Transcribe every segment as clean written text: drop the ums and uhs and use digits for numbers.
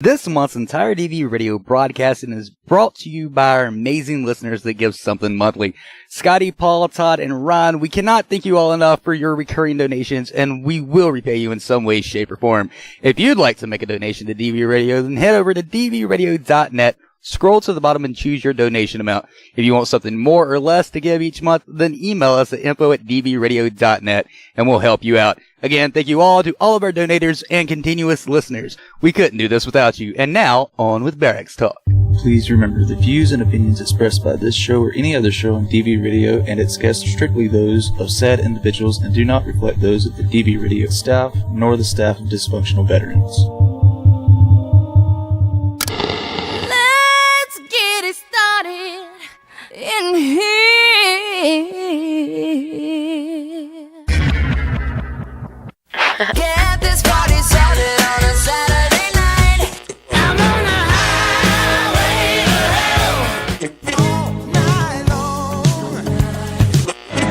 This month's entire DV radio broadcasting is brought to you by our amazing listeners that give something monthly. Scotty, Paul, Todd, and Ron, we cannot thank you all enough for your recurring donations, and we will repay you in some way, shape, or form. If you'd like to make a donation to DV Radio, then head over to dvradio.net. Scroll to the bottom and choose your donation amount. If you want something more or less to give each month, then email us at info@dvradio.net and we'll help you out. Again, thank you all to all of our donators and continuous listeners. We couldn't do this without you. And now, on with Barracks Talk. Please remember, the views and opinions expressed by this show or any other show on DV Radio and its guests are strictly those of said individuals and do not reflect those of the DV Radio staff, nor the staff of Dysfunctional Veterans. In here. Get this party started on a Saturday night. I'm on the highway to hell all night long.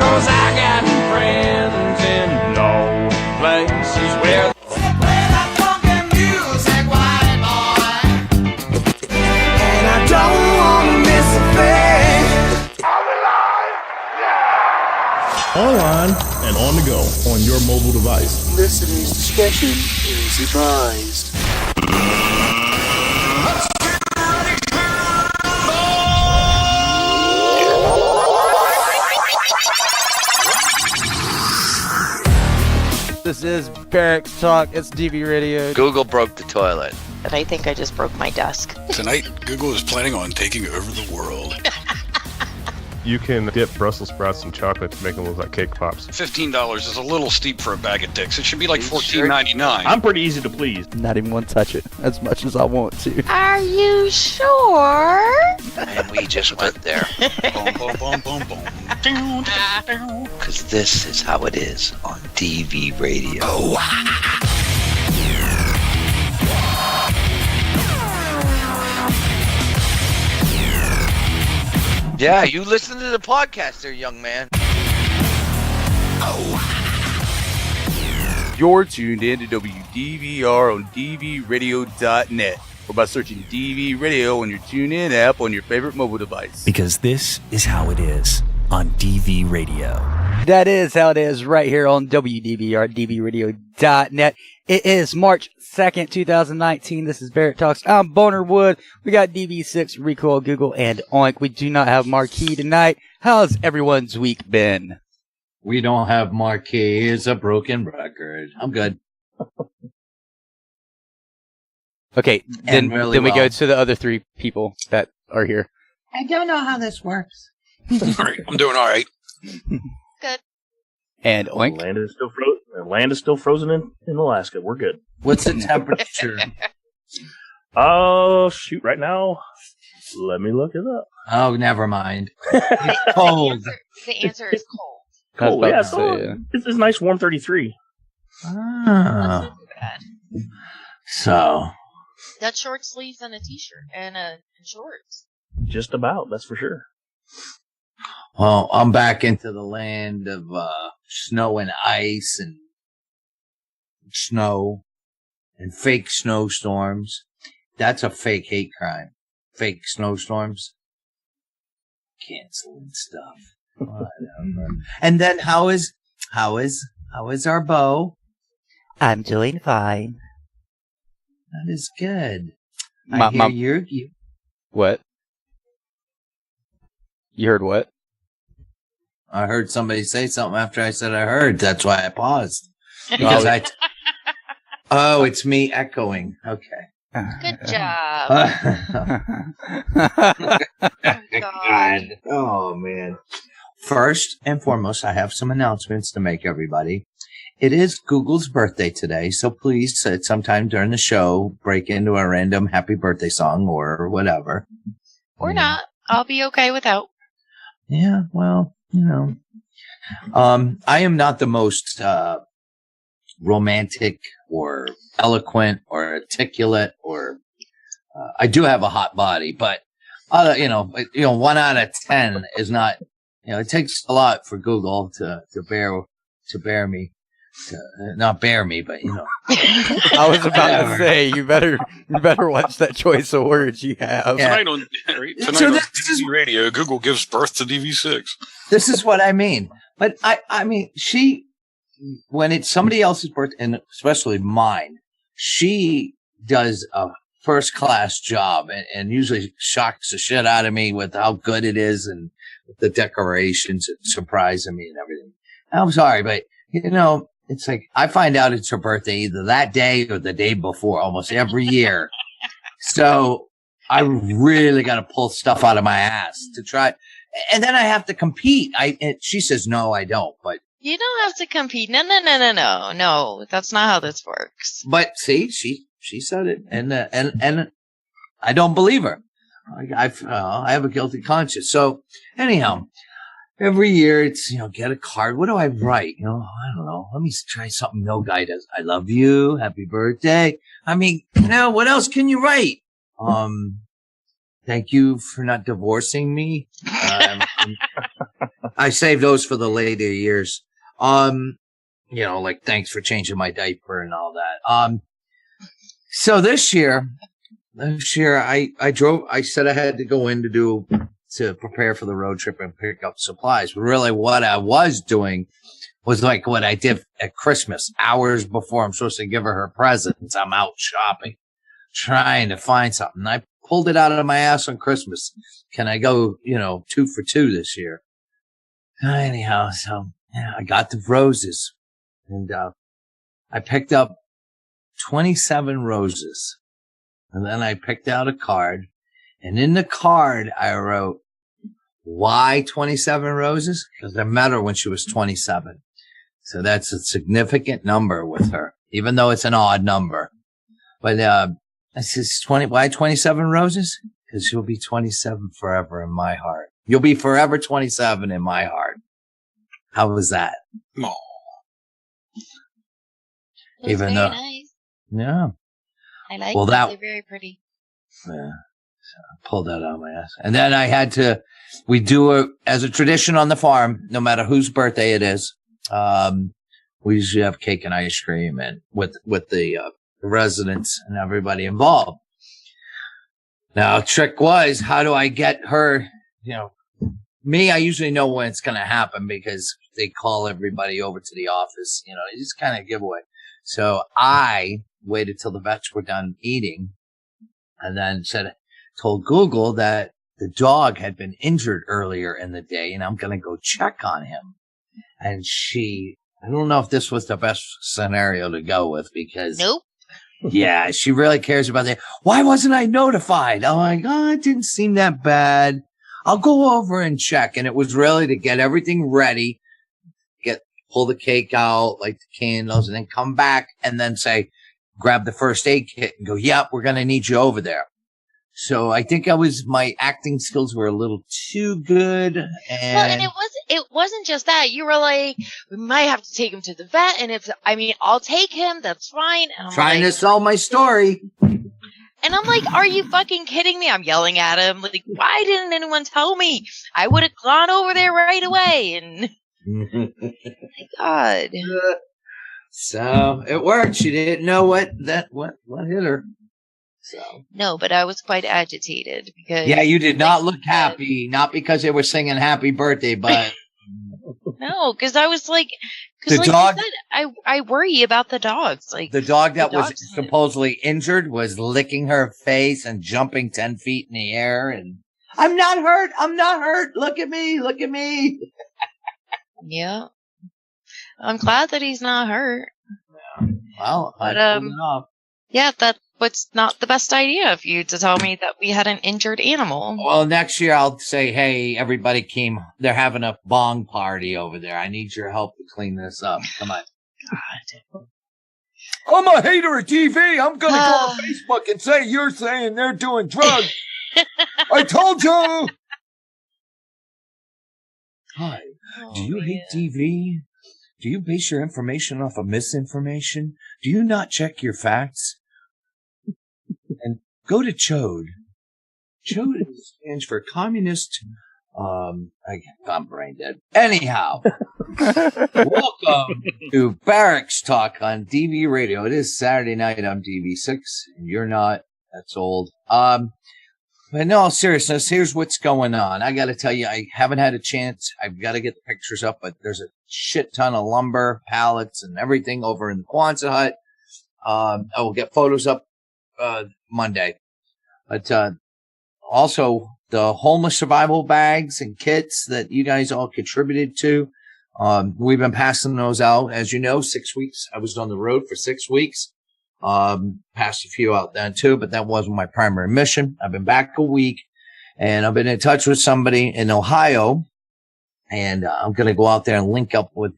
Cause I got friends in low places where play that funky music, white boy. And I don't wanna miss a thing. Online and on the go on your mobile device. Listeners' discretion is advised. This is Barracks Talk. It's DV Radio. Google broke the toilet. But I think I just broke my desk. Tonight, Google is planning on taking over the world. You can dip Brussels sprouts in chocolate to make them look like cake pops. $15 is a little steep for a bag of dicks. It should be like $14.99. I'm pretty easy to please. Not even want to touch it as much as I want to. Are you sure? And we just went there. Boom, boom, boom, boom, boom. Because this is how it is on DV Radio. Oh. Yeah, you listen to the podcast there, young man. You're tuned in to WDVR on dvradio.net or by searching DV Radio on your TuneIn app on your favorite mobile device. Because this is how it is on DV Radio. That is how it is right here on WDVR, dvradio.net. It is March 2nd, 2019. This is Barrett Talks. I'm Boner Wood. We got DV6, Recoil, Google, and Oink. We do not have Marquee tonight. How's everyone's week been? We don't have Marquee. It's a broken record. I'm good. Okay, then we go to the other three people that are here. I don't know how this works. All right, I'm doing all right. Good. And Oink. Land is still frozen in Alaska. We're good. What's the temperature? Oh, shoot. Right now, let me look it up. Oh, never mind. It's cold. The answer is cold. Cold, yeah. It's a nice warm 33. Oh. That's not too bad. So. Got short sleeves and a t-shirt and shorts. Just about, that's for sure. Well, I'm back into the land of snow and ice and snow and fake snowstorms. That's a fake hate crime. Fake snowstorms. Canceling stuff. Whatever. And then how is our beau? I'm doing fine. That is good. You. What? You heard what? I heard somebody say something after I said I heard. That's why I paused. Because oh, it's me echoing. Okay. Good job. Oh, God. Oh, man. First and foremost, I have some announcements to make, everybody. It is Google's birthday today, so please, sometime during the show, break into a random happy birthday song or whatever. Or not. I'll be okay without. Yeah, well, you know. I am not the most romantic or eloquent or articulate or I do have a hot body, but 1 out of 10 is not, it takes a lot for Google to bear me. Not bear me, but you know. I was about to say you better watch that choice of words you have. Yeah. Tonight on DV Radio, Google gives birth to DV6. This is what I mean. But I mean, when it's somebody else's birth, and especially mine, she does a first class job and usually shocks the shit out of me with how good it is and the decorations and surprising me and everything. I'm sorry, but you know, it's like I find out it's her birthday either that day or the day before almost every year. So I really got to pull stuff out of my ass to try. And then I have to compete. She says, no, I don't. But You don't have to compete. No. That's not how this works. But see, she said it. And I don't believe her. I have a guilty conscience. So anyhow, every year it's, get a card. What do I write? I don't know. Let me try something no guy does. I love you. Happy birthday. I mean, what else can you write? Thank you for not divorcing me. I saved those for the later years. Like thanks for changing my diaper and all that. So this year I said I had to go in to prepare for the road trip and pick up supplies. But really what I was doing was like what I did at Christmas, hours before I'm supposed to give her presents. I'm out shopping, trying to find something. I pulled it out of my ass on Christmas. Can I go, 2 for 2 this year? Anyhow, so yeah, I got the roses and, I picked up 27 roses and then I picked out a card and in the card I wrote, why 27 roses? Because I met her when she was 27. So that's a significant number with her, even though it's an odd number. But, I says, why 27 roses? Because she'll be 27 forever in my heart. You'll be forever 27 in my heart. How was that? Oh. Even though, nice. Yeah. I like that. They're very pretty. Yeah. So I pulled that out of my ass. And then we do it as a tradition on the farm, no matter whose birthday it is. We usually have cake and ice cream and with the residents and everybody involved. Now, trick was, how do I get her, I usually know when it's going to happen because they call everybody over to the office, it's kind of giveaway. So I waited till the vets were done eating and then told Google that the dog had been injured earlier in the day and I'm going to go check on him. And I don't know if this was the best scenario to go with because nope. Yeah, she really cares about that. Why wasn't I notified? I'm like, it didn't seem that bad. I'll go over and check. And it was really to get everything ready, pull the cake out, light the candles, and then come back and then grab the first aid kit and go, yep, we're going to need you over there. So I think my acting skills were a little too good. And it wasn't just that. You were like, we might have to take him to the vet. And I'll take him. That's fine. And I'm trying to sell my story. And I'm like, are you fucking kidding me? I'm yelling at him. Like, why didn't anyone tell me? I would have gone over there right away. And my God. So it worked. She didn't know what hit her. So. No, but I was quite agitated because. Yeah, you did not look happy. Not because they were singing happy birthday, but. No, because I was like, the dog. You said, I worry about the dogs. Like the dog that was supposedly injured was licking her face and jumping 10 feet in the air, and I'm not hurt. I'm not hurt. Look at me. Look at me. Yeah, I'm glad that he's not hurt. Well, I pulled it off. Yeah, that was not the best idea of you to tell me that we had an injured animal. Well, next year I'll say, hey, everybody came. They're having a bong party over there. I need your help to clean this up. Come on. God. I'm a hater of TV. I'm going to go on Facebook and say you're saying they're doing drugs. I told you. Hi. Do you hate TV? Do you base your information off of misinformation? Do you not check your facts? And go to CHODE. CHODE stands for Communist I'm brain dead. Anyhow, welcome to Barracks Talk on DV Radio. It is Saturday night on DV6, and you're not. That's old. But in all seriousness, here's what's going on. I got to tell you, I haven't had a chance. I've got to get the pictures up, but there's a shit ton of lumber, pallets, and everything over in the Quonset hut. I will get photos up Monday. But also, the homeless survival bags and kits that you guys all contributed to, we've been passing those out. As you know, 6 weeks. I was on the road for 6 weeks. Passed a few out then too, but that wasn't my primary mission. I've been back a week, and I've been in touch with somebody in Ohio, and I'm going to go out there and link up with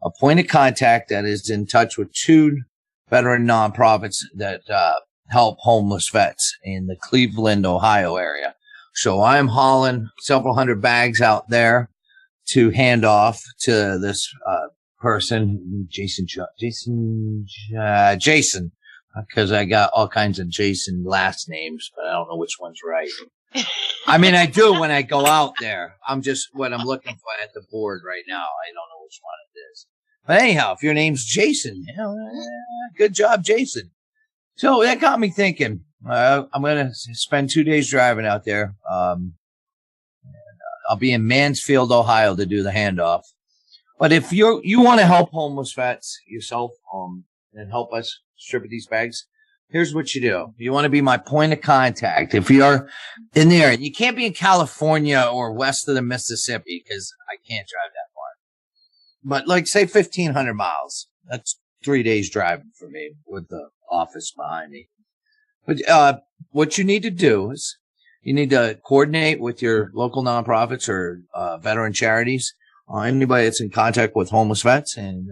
a point of contact that is in touch with 2 veteran nonprofits that help homeless vets in the Cleveland, Ohio area. So I'm hauling several hundred bags out there to hand off to this person, Jason, because I got all kinds of Jason last names, but I don't know which one's right. I mean, I do when I go out there. I'm just what I'm looking for at the board right now. I don't know which one it is. But anyhow, if your name's Jason, good job, Jason. So that got me thinking. I'm going to spend 2 days driving out there. I'll be in Mansfield, Ohio to do the handoff. But if you want to help homeless vets yourself and help us distribute these bags, here's what you do. You want to be my point of contact. If you're in there, you can't be in California or west of the Mississippi because I can't drive that far. But like say 1,500 miles. That's 3 days driving for me with the office behind me. But what you need to do is you need to coordinate with your local nonprofits or veteran charities, anybody that's in contact with homeless vets, and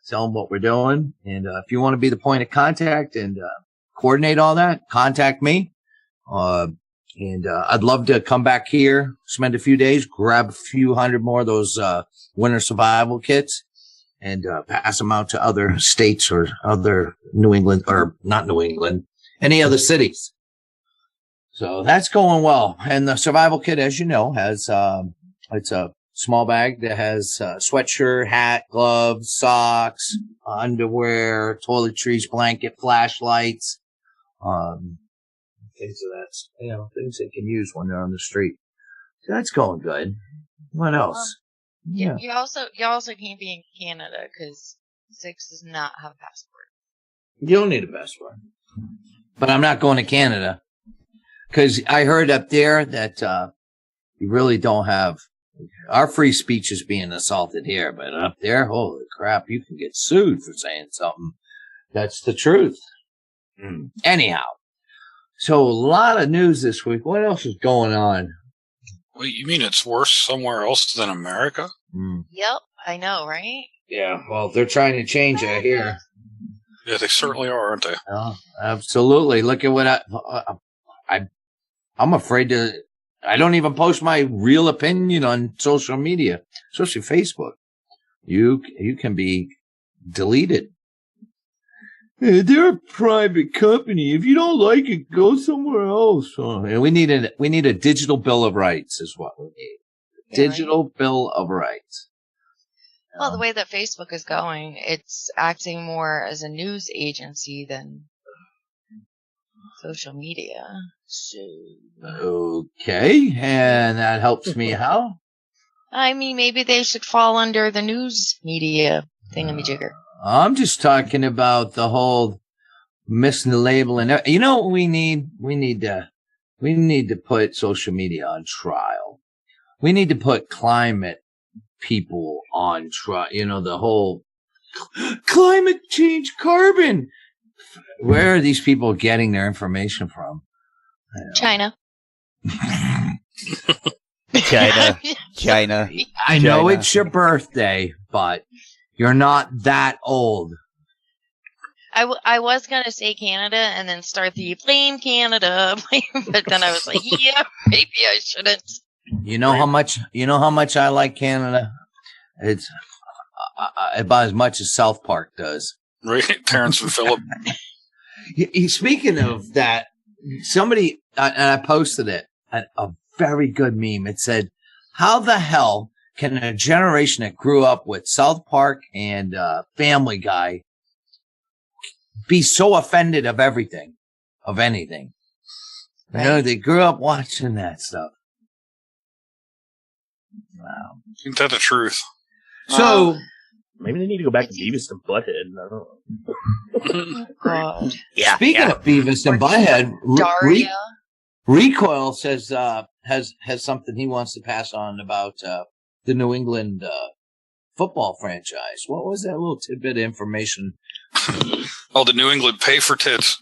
tell them what we're doing. And if you want to be the point of contact and coordinate all that, contact me. And I'd love to come back here, spend a few days, grab a few hundred more of those winter survival kits, and pass them out to other states or other New England, or not New England, any other cities. So that's going well. And the survival kit, as you know, has it's a small bag that has sweatshirt, hat, gloves, socks, underwear, toiletries, blanket, flashlights, things of that, things they can use when they're on the street. So that's going good. What else? Yeah. You also can't be in Canada because 6 does not have a passport. You don't need a passport. But I'm not going to Canada because I heard up there that you really don't have. Our free speech is being assaulted here, but up there, holy crap, you can get sued for saying something that's the truth. Anyhow, so a lot of news this week. What else is going on? Wait, you mean it's worse somewhere else than America? Yep, I know, right? Yeah, well, they're trying to change it here. Yeah, they certainly are, aren't they? Oh, absolutely. Look at what I'm afraid to. I don't even post my real opinion on social media, especially Facebook. You can be deleted. Hey, they're a private company. If you don't like it, go somewhere else. We need a digital bill of rights is what we need. Digital bill of rights. Well, the way that Facebook is going, it's acting more as a news agency than social media. So. Okay, and that helps me how? I mean, maybe they should fall under the news media thingamajigger. I'm just talking about the whole mislabeling. You know what we need? We need to put social media on trial. We need to put climate people on trial. The whole climate change, carbon. Where are these people getting their information from? China. China. I know it's your birthday, but you're not that old. I was going to say Canada and then start the blame Canada, but then I was like, yeah, maybe I shouldn't. You know how much I like Canada? It's about as much as South Park does. Right, Terrence and Phillip. Speaking of that, somebody, and I posted it, a very good meme. It said, how the hell can a generation that grew up with South Park and Family Guy be so offended of everything, of anything? You know, they grew up watching that stuff. Wow. Isn't that the truth? So maybe they need to go back to Beavis and Butthead. I don't know. God. Yeah. Speaking of Beavis and Butthead, Daria. Recoil says has something he wants to pass on about the New England football franchise. What was that little tidbit of information? Oh, the New England pay for tits.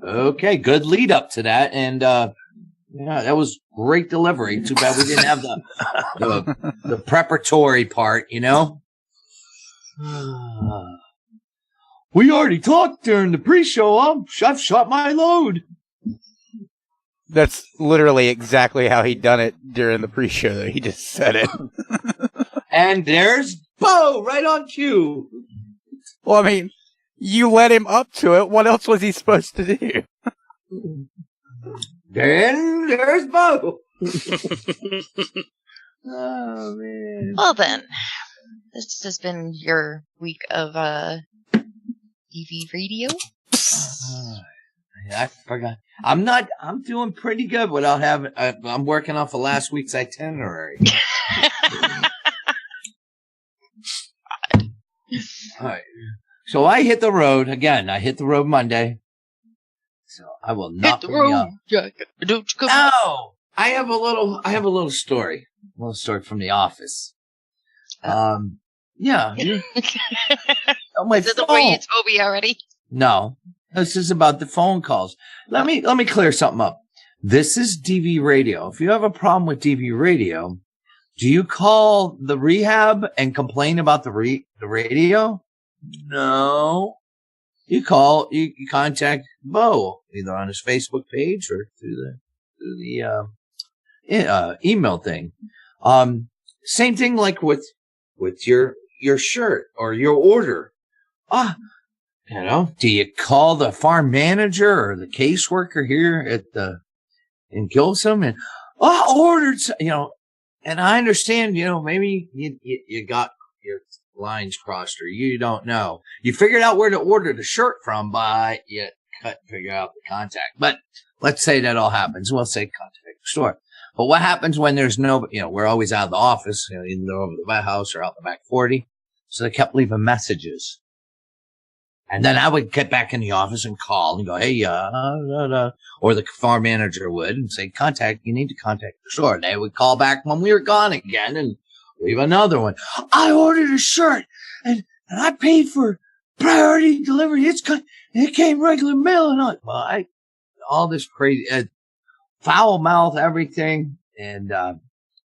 Okay, good lead up to that, and yeah, that was great delivery. Too bad we didn't have the preparatory part, you know. We already talked during the pre-show. I've shot my load. That's literally exactly how he done it during the pre-show. Though. He just said it. And there's Bo right on cue. Well, I mean, you led him up to it. What else was he supposed to do? Then there's Bo. Oh, man. Well then, this has been your week of DV Radio. I forgot. I'm doing pretty good without having. I'm working off of last week's itinerary. All right. So I hit the road again. I hit the road Monday. So I will not Hit the road, Jack. Don't you come. Oh, I have a little story. A little story from the office. Yeah. My Is it the way phone. you told me already? No, this is about the phone calls. Let me clear something up. This is DV Radio. If you have a problem with DV Radio, do you call the rehab and complain about the radio? No. You contact Bo either on his Facebook page or through the email thing. Same thing like with your shirt or your order. Do you call the farm manager or the caseworker here in Gilsum and ordered, and I understand, maybe you got your lines crossed or you don't know. You figured out where to order the shirt from, but you couldn't figure out the contact. But let's say that all happens. We'll say contact the store. But what happens when there's no, we're always out of the office, either over the house or out the back 40. So they kept leaving messages. And then I would get back in the office and call and go, hey, or the farm manager would and say, you need to contact the store. And they would call back when we were gone again and leave another one. I ordered a shirt and I paid for priority delivery. It came regular mail and all this crazy, foul mouth, everything. And,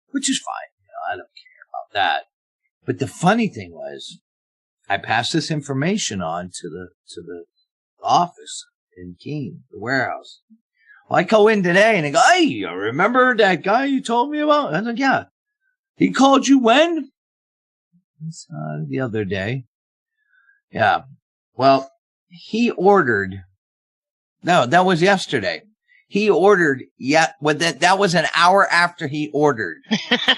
which is fine. I don't care about that. But the funny thing was, I passed this information on to the office in Keene, the warehouse. Well, I go in today and they go, hey, you remember that guy you told me about? I was like, yeah. He called you when? It's, the other day. Yeah. Well, he ordered. No, that was yesterday. He ordered. Yeah. Well, that was an hour after he ordered.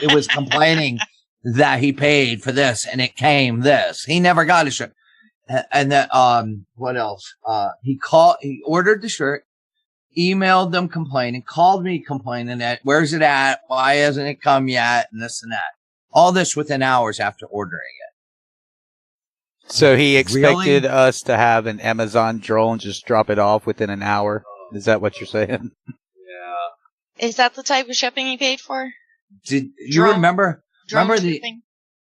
It was complaining that he paid for this and it came this. He never got a shirt. And then, what else? He ordered the shirt, emailed them complaining, called me complaining that where's it at? Why hasn't it come yet? And this and that. All this within hours after ordering it. So he expected us to have an Amazon drone just drop it off within an hour. Is that what you're saying? Yeah. Is that the type of shipping he paid for? Did you remember Drone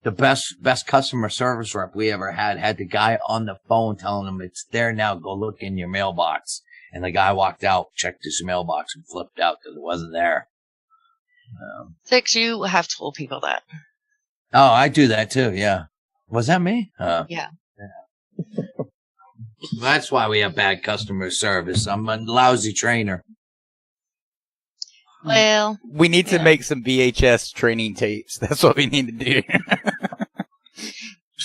the best customer service rep we ever had the guy on the phone telling him it's there now, go look in your mailbox. And the guy walked out, checked his mailbox and flipped out because it wasn't there. Six, you have told people that. Oh, I do that too. Yeah. Was that me? Yeah. That's why we have bad customer service. I'm a lousy trainer. Well, we need to make some VHS training tapes. That's what we need to do.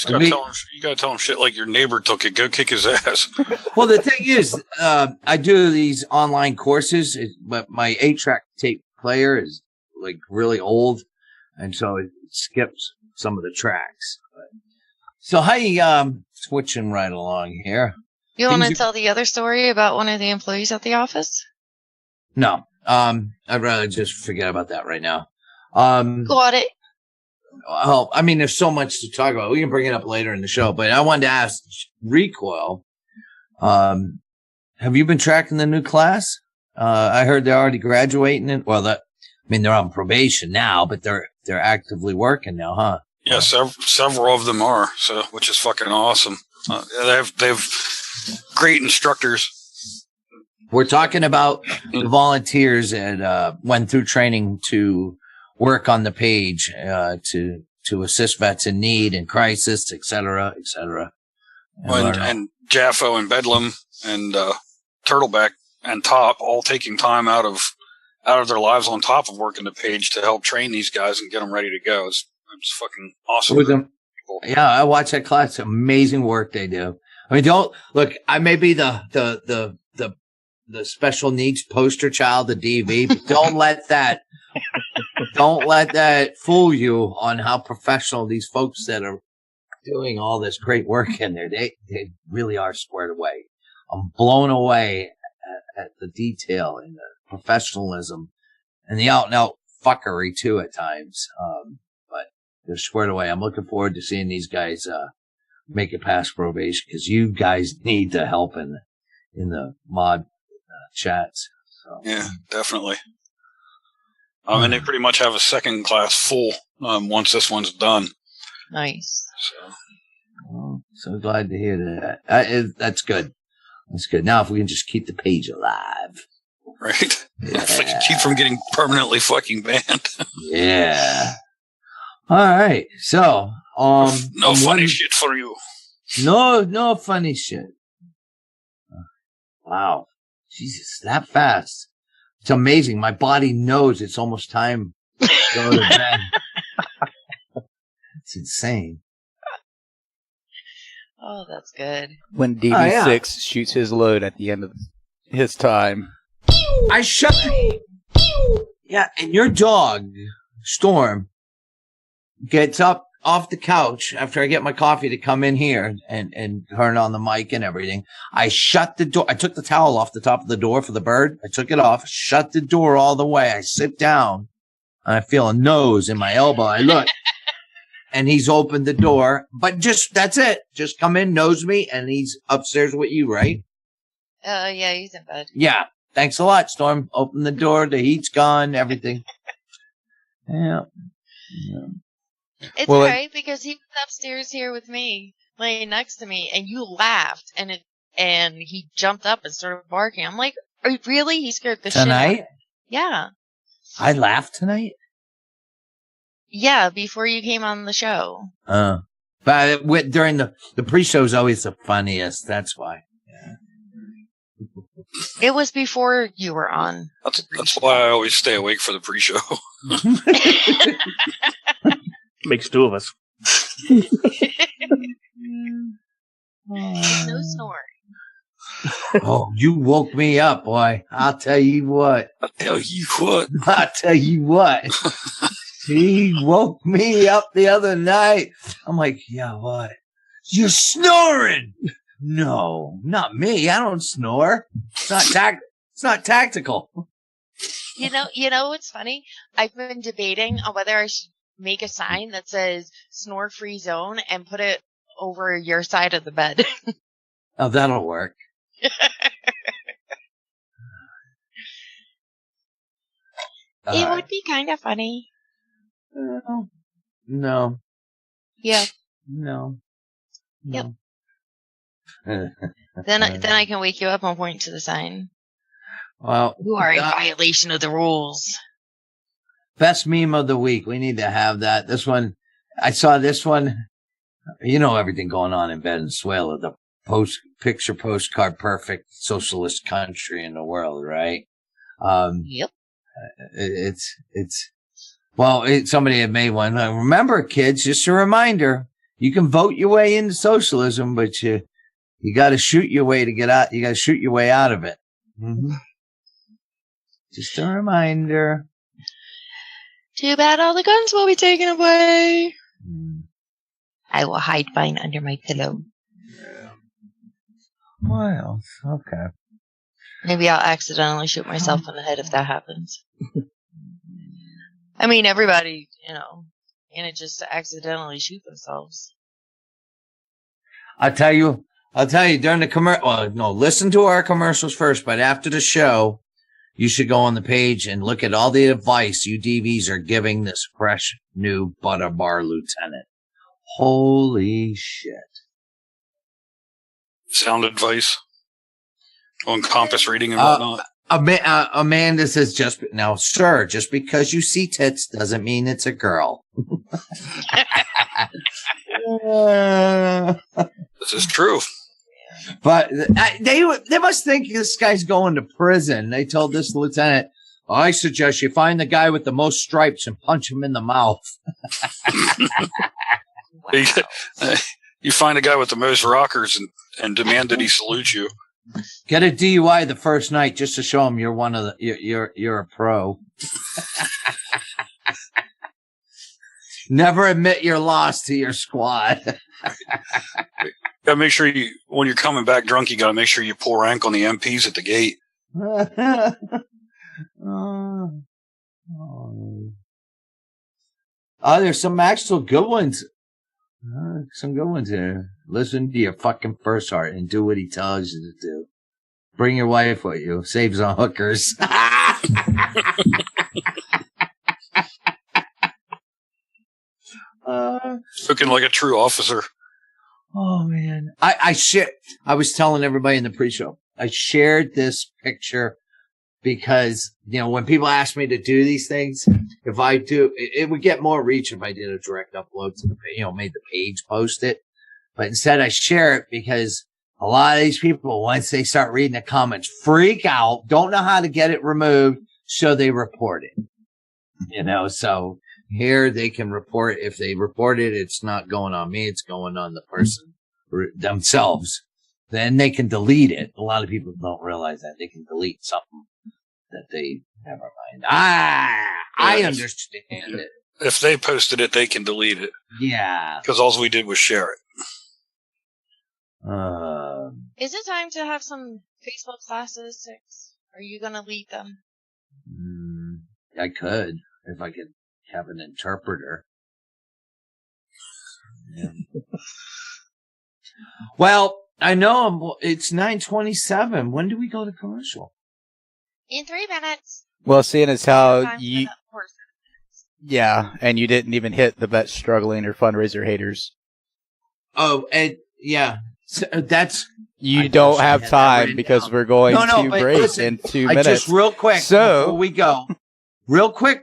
You gotta tell him shit like your neighbor took it. Go kick his ass. Well, the thing is, I do these online courses, but my 8-track tape player is like really old, and so it skips some of the tracks. So, hey, switching right along here. You want to tell the other story about one of the employees at the office? No, I'd rather just forget about that right now. Got it. Well, I mean, there's so much to talk about. We can bring it up later in the show, but I wanted to ask Recoil, have you been tracking the new class? I heard they're already graduating it. Well, they're on probation now, but they're actively working now, huh? Yeah, several of them are, so which is fucking awesome. They have great instructors. We're talking about the volunteers that went through training to work on the page to assist vets in need and crisis, et cetera, et cetera. And Jaffo and Bedlam and Turtleback and Top all taking time out of their lives on top of working the page to help train these guys and get them ready to go. It's fucking awesome. Yeah, I watch that class. Amazing work they do. I mean, don't look. I may be the special needs poster child of DV, but don't let that fool you on how professional these folks that are doing all this great work in there. They really are squared away. I'm blown away at the detail and the professionalism and the out and out fuckery too at times. But they're squared away. I'm looking forward to seeing these guys make it past probation, because you guys need the help in the mod chats. So. Yeah, definitely. And they pretty much have a second class full once this one's done. Nice. So glad to hear that. That's good. That's good. Now, if we can just keep the page alive. Right? Yeah. If I can keep from getting permanently fucking banned. Yeah. All right. So, no funny shit for you. No funny shit. Wow. Jesus, that fast. It's amazing. My body knows it's almost time to go to bed. It's insane. Oh, that's good. When DV6 shoots his load at the end of his time. I shut it. Yeah, and your dog, Storm, gets up off the couch after I get my coffee to come in here and turn on the mic and everything. I shut the door. I took the towel off the top of the door for the bird. I took it off, shut the door all the way. I sit down and I feel a nose in my elbow. I look and he's opened the door, but that's it. Just come in, knows me, and he's upstairs with you, right? Yeah, he's in bed. Yeah. Thanks a lot, Storm. Open the door. The heat's gone, everything. Yeah. It's right, because he was upstairs here with me, laying next to me, and you laughed, and he jumped up and started barking. I'm like, are you really? He scared the shit out of me. Tonight? Yeah. I laughed tonight? Yeah, before you came on the show. But during the pre-show is always the funniest. That's why. Yeah. It was before you were on. That's why I always stay awake for the pre-show. Makes two of us. No snoring. Oh, you woke me up, boy. I'll tell you what. He woke me up the other night. I'm like, yeah, what? You're snoring. No, not me. I don't snore. It's not tactical. You know what's funny? I've been debating on whether I should make a sign that says snore free zone and put it over your side of the bed. Oh, that'll work. It would be kind of funny. No. Yeah. No. Yep. Then I can wake you up and point to the sign. Well, You are in violation of the rules. best meme of the week. We need to have that. This one, I saw this one. You know everything going on in Venezuela, the postcard perfect socialist country in the world, right? Yep. Somebody had made one. Remember, kids, just a reminder, You can vote your way into socialism, but you got to shoot your way to get out. You got to shoot your way out of it. Mm-hmm. Just a reminder. Too bad all the guns will be taken away. I will hide mine under my pillow. Well, okay. Maybe I'll accidentally shoot myself in the head if that happens. I mean, everybody, manages to accidentally shoot themselves. I'll tell you during the commercial. Well, no, listen to our commercials first, but after the show, you should go on the page and look at all the advice you DVs are giving this fresh new butter bar lieutenant. Holy shit. Sound advice on compass reading and whatnot. Amanda says, just because you see tits doesn't mean it's a girl. This is true. But they must think this guy's going to prison. They told this lieutenant, I suggest you find the guy with the most stripes and punch him in the mouth. You find a guy with the most rockers and demand that he salute you. Get a DUI the first night just to show him you're one of the you're a pro. Never admit your loss to your squad. Gotta make sure when you're coming back drunk, you gotta make sure you pull rank on the MPs at the gate. There's some actual good ones. Some good ones here. Listen to your fucking first heart and do what he tells you to do. Bring your wife with you. Saves on hookers. Looking like a true officer. Oh man. I was telling everybody in the pre-show, I shared this picture because, when people ask me to do these things, if I do, it would get more reach if I did a direct upload to the, made the page post it. But instead I share it because a lot of these people, once they start reading the comments, freak out, don't know how to get it removed, so they report it. So here they can report. If they report it, it's not going on me, it's going on the person themselves. Then they can delete it. A lot of people don't realize that they can delete something that they never mind. I understand it. If they posted it, they can delete it. Yeah. Because all we did was share it. Is it time to have some Facebook classes, Six? Are you going to lead them? I could, if I could have an interpreter. Yeah. Well, I know it's 9:27. When do we go to commercial? In 3 minutes. Well, seeing as how you... Yeah, and you didn't even hit the vet struggling or fundraiser haters. Oh, and yeah. So that's... You don't have time because we're going to break in 2 minutes. Just real quick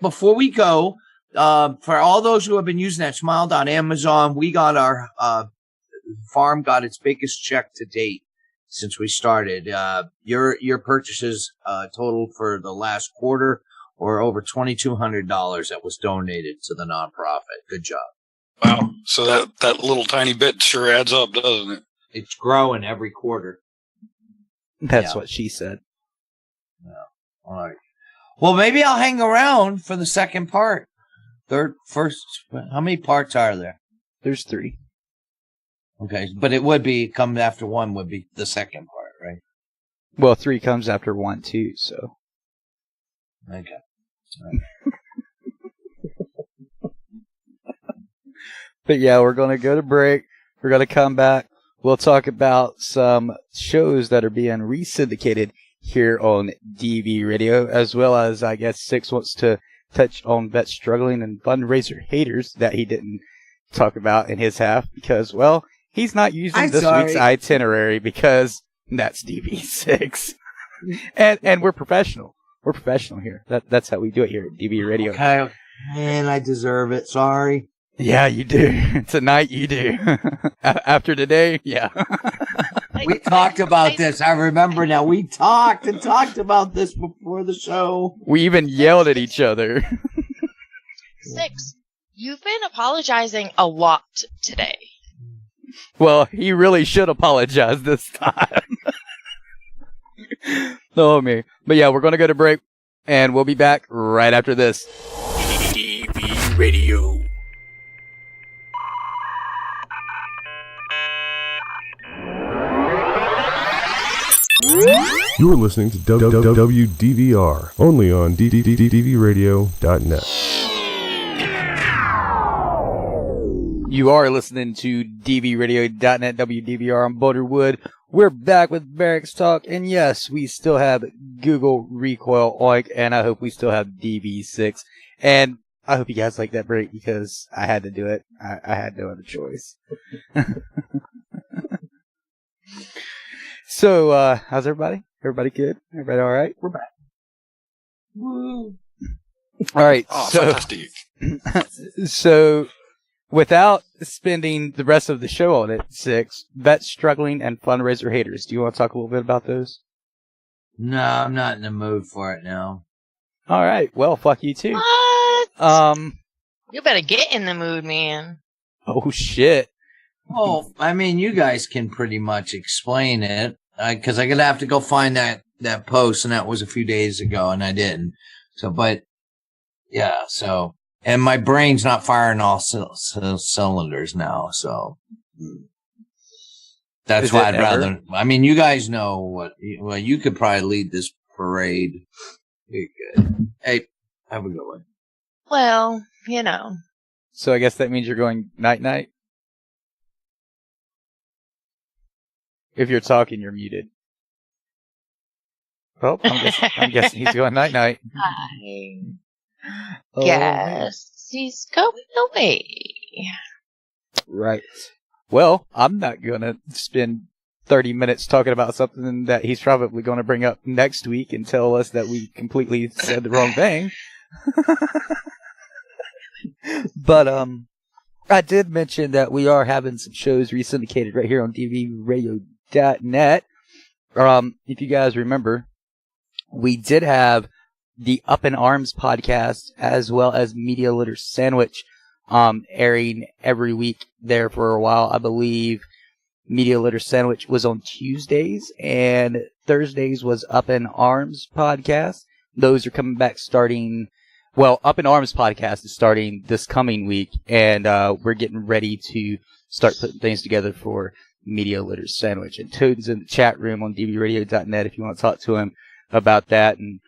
before we go. For all those who have been using that smile.amazon, we got our farm got its biggest check to date since we started. Your purchases total for the last quarter or over $2,200 that was donated to the nonprofit. Good job. Wow. So that little tiny bit sure adds up, doesn't it? It's growing every quarter. That's what she said. Yeah. All right. Well, maybe I'll hang around for the second part. First, how many parts are there? There's 3. Okay, but it would be, come after 1 would be the second part, right? Well, 3 comes after 1 too, so. Okay. Right. But yeah, we're going to go to break. We're going to come back. We'll talk about some shows that are being re-syndicated here on DV Radio, as well as, I guess, Six wants to touch on vet struggling and fundraiser haters that he didn't talk about in his half because, well, he's not using week's itinerary because that's DV6. and we're professional. We're professional here. That's how we do it here at DV Radio. Okay. Man, I deserve it. Sorry. Yeah, you do. Tonight you do. After today, yeah. We talked about this. I remember now. We talked about this before the show. We even yelled at each other. Six, you've been apologizing a lot today. Well, he really should apologize this time. Oh, me. But yeah, we're going to go to break, and we'll be back right after this. DV Radio. You're listening to WDVR, only on DVRadio.net. You are listening to DVRadio.net, WDVR on Boulderwood. We're back with Barracks Talk, and yes, we still have Google Recoil Oink, and I hope we still have DV6. And I hope you guys like that break, because I had to do it. I had no other choice. So, how's everybody? Everybody good? Everybody all right? We're back. Woo. All right. Oh, so, fantastic. So, without spending the rest of the show on it, 6, vets struggling and fundraiser haters. Do you want to talk a little bit about those? No, I'm not in the mood for it now. All right. Well, fuck you too. What? You better get in the mood, man. Oh, shit. Well, I mean, you guys can pretty much explain it, because I'm going to have to go find that post, and that was a few days ago, and I didn't. So, but, yeah, so, and my brain's not firing all cylinders now, so that's why I'd rather, I mean, you guys know well, you could probably lead this parade. You're good. Hey, have a good one. Well, you know. So I guess that means you're going night-night? If you're talking, you're muted. Oh, I'm guessing he's going night-night. I guess he's going away. Right. Well, I'm not going to spend 30 minutes talking about something that he's probably going to bring up next week and tell us that we completely said the wrong thing. But, I did mention that we are having some shows re-syndicated right here on DVRadio.net. If you guys remember, we did have the Up in Arms podcast as well as Media Litter Sandwich airing every week there for a while. I believe Media Litter Sandwich was on Tuesdays and Thursdays was Up in Arms podcast. Those are coming back starting, well, Up in Arms podcast is starting this coming week, and we're getting ready to start putting things together for Media Litter Sandwich. And Toad's in the chat room on dvradio.net if you want to talk to him about that and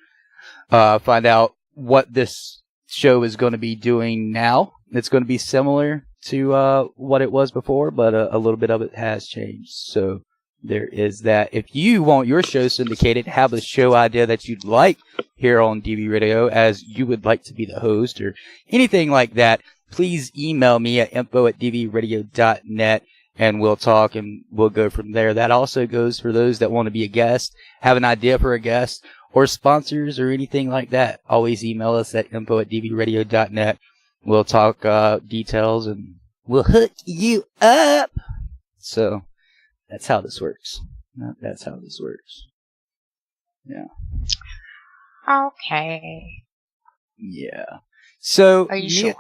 find out what this show is going to be doing now. It's going to be similar to what it was before, but a little bit of it has changed. So there is that. If you want your show syndicated, have a show idea that you'd like here on DV Radio, as you would like to be the host or anything like that, please email me at info@dvradio.net. And we'll talk and we'll go from there. That also goes for those that want to be a guest, have an idea for a guest, or sponsors or anything like that. Always email us at info@dvradio.net. We'll talk details and we'll hook you up. So that's how this works. That's how this works. Yeah. Okay. Yeah. So are you sure?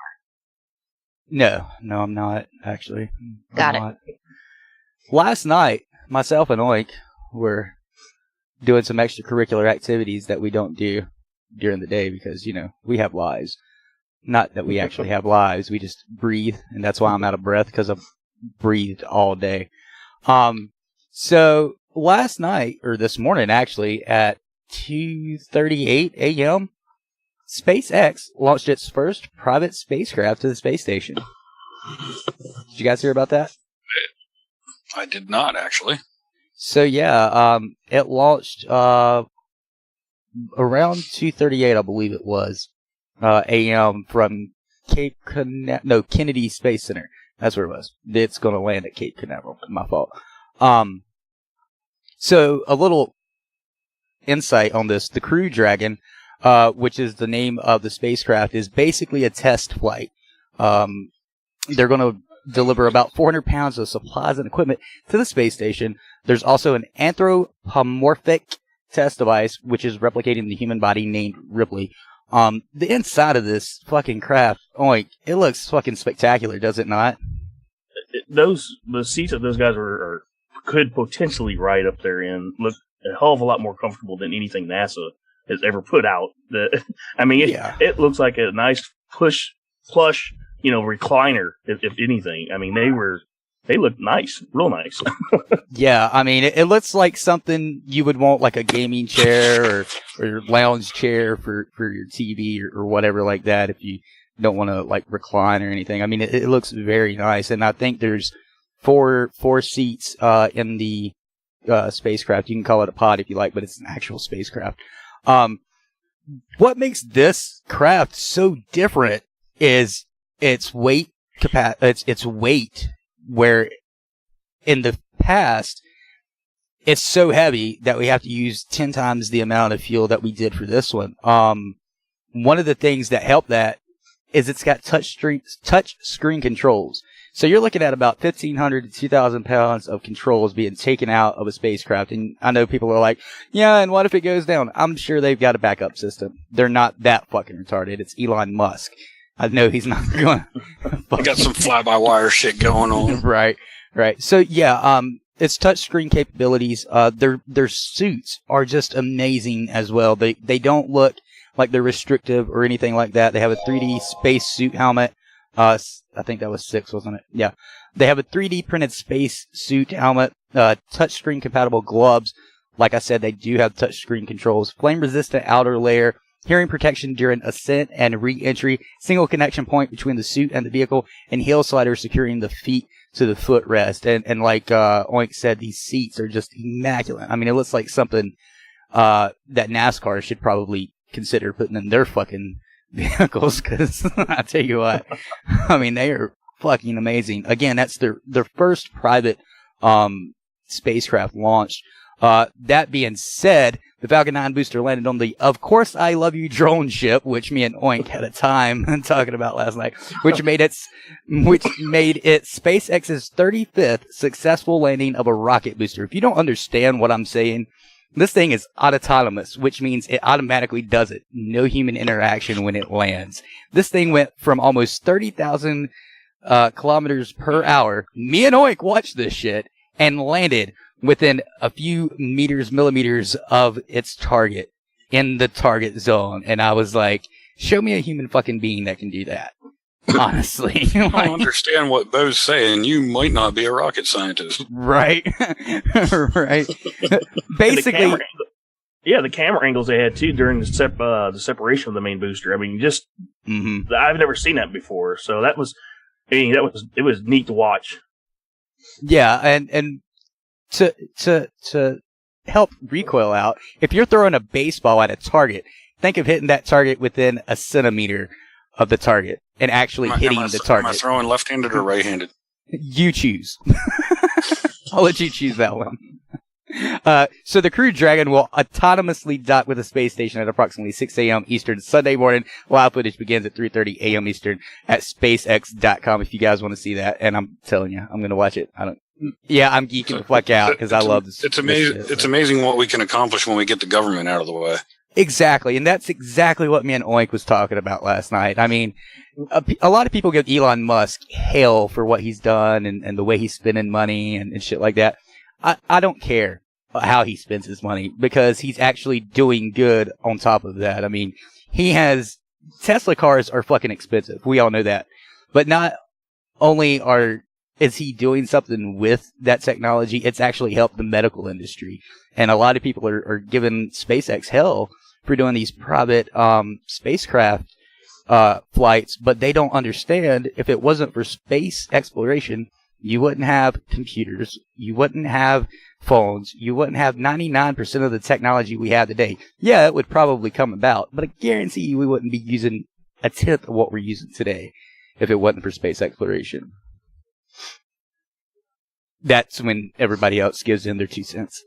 No, I'm not, actually. Got it. Last night, myself and Oink were doing some extracurricular activities that we don't do during the day because, you know, we have lives. Not that we actually have lives, we just breathe, and that's why I'm out of breath, because I've breathed all day. So last night, or this morning actually, at 2:38 a.m., SpaceX launched its first private spacecraft to the space station. Did you guys hear about that? I did not, actually. So yeah, it launched around 2:38, I believe it was, a.m. from Kennedy Space Center. That's where it was. It's going to land at Cape Canaveral. My fault. So a little insight on this: the Crew Dragon, which is the name of the spacecraft, is basically a test flight. They're going to deliver about 400 pounds of supplies and equipment to the space station. There's also an anthropomorphic test device, which is replicating the human body, named Ripley. The inside of this fucking craft, it looks fucking spectacular, does it not? the seats that those guys could potentially ride up there in look a hell of a lot more comfortable than anything NASA has ever put out. It looks like a nice plush, recliner, if anything. I mean, they look nice, real nice. Yeah, I mean, it looks like something you would want, like a gaming chair or your lounge chair for your TV or whatever like that, if you don't want to like recline or anything. I mean, it looks very nice, and I think there's four seats in the spacecraft. You can call it a pod if you like, but it's an actual spacecraft. What makes this craft so different is its weight its weight, where in the past it's so heavy that we have to use 10 times the amount of fuel that we did for this one. One of the things that helped that is it's got touch screen controls. So you're looking at about 1,500 to 2,000 pounds of controls being taken out of a spacecraft. And I know people are like, yeah, and what if it goes down? I'm sure they've got a backup system. They're not that fucking retarded. It's Elon Musk. I know he's not going to. They got some fly-by-wire shit going on. Right. So, yeah, its touchscreen capabilities, their suits are just amazing as well. They don't look like they're restrictive or anything like that. They have a 3D space suit helmet. I think that was 6, wasn't it? Yeah. They have a 3D printed space suit helmet, touchscreen compatible gloves. Like I said, they do have touchscreen controls, flame resistant outer layer, hearing protection during ascent and re-entry, single connection point between the suit and the vehicle, and heel slider securing the feet to the footrest. And like Oink said, these seats are just immaculate. I mean, it looks like something that NASCAR should probably consider putting in their fucking vehicles, because I tell you what, I mean, they are fucking amazing. Again, that's their first private spacecraft launched. That being said, the Falcon 9 booster landed on the Of Course I Love You drone ship, which me and Oink had a time talking about last night, which made it SpaceX's 35th successful landing of a rocket booster. If you don't understand what I'm saying, this thing is autonomous, which means it automatically does it. No human interaction when it lands. This thing went from almost 30,000 kilometers per hour. Me and Oink watched this shit and landed within a few millimeters of its target, in the target zone. And I was like, show me a human fucking being that can do that. Honestly. I don't understand what Bo's saying. You might not be a rocket scientist. Right. Right. Basically. The camera angles they had too during the separation of the main booster. I mean, just I've never seen that before. So it was neat to watch. Yeah, and to help recoil out, if you're throwing a baseball at a target, think of hitting that target within a centimeter of the target and actually hitting the target. Am I throwing left-handed or right-handed? You choose. I'll let you choose that one. So the Crew Dragon will autonomously dock with the space station at approximately 6 a.m. Eastern Sunday morning. Live footage begins at 3:30 a.m. Eastern at SpaceX.com if you guys want to see that. And I'm telling you, I'm going to watch it. I'm geeking the fuck out because I love this. It's amazing. It's amazing what we can accomplish when we get the government out of the way. Exactly, and that's exactly what me and Oink was talking about last night. I mean, a lot of people give Elon Musk hell for what he's done and the way he's spending money and shit like that. I don't care how he spends his money, because he's actually doing good on top of that. I mean, Tesla cars are fucking expensive. We all know that. But not only is he doing something with that technology, it's actually helped the medical industry. And a lot of people are giving SpaceX hell for doing these private spacecraft flights, but they don't understand, if it wasn't for space exploration, you wouldn't have computers, you wouldn't have phones, you wouldn't have 99% of the technology we have today. Yeah, it would probably come about, but I guarantee you we wouldn't be using a tenth of what we're using today if it wasn't for space exploration. That's when everybody else gives in their 2 cents.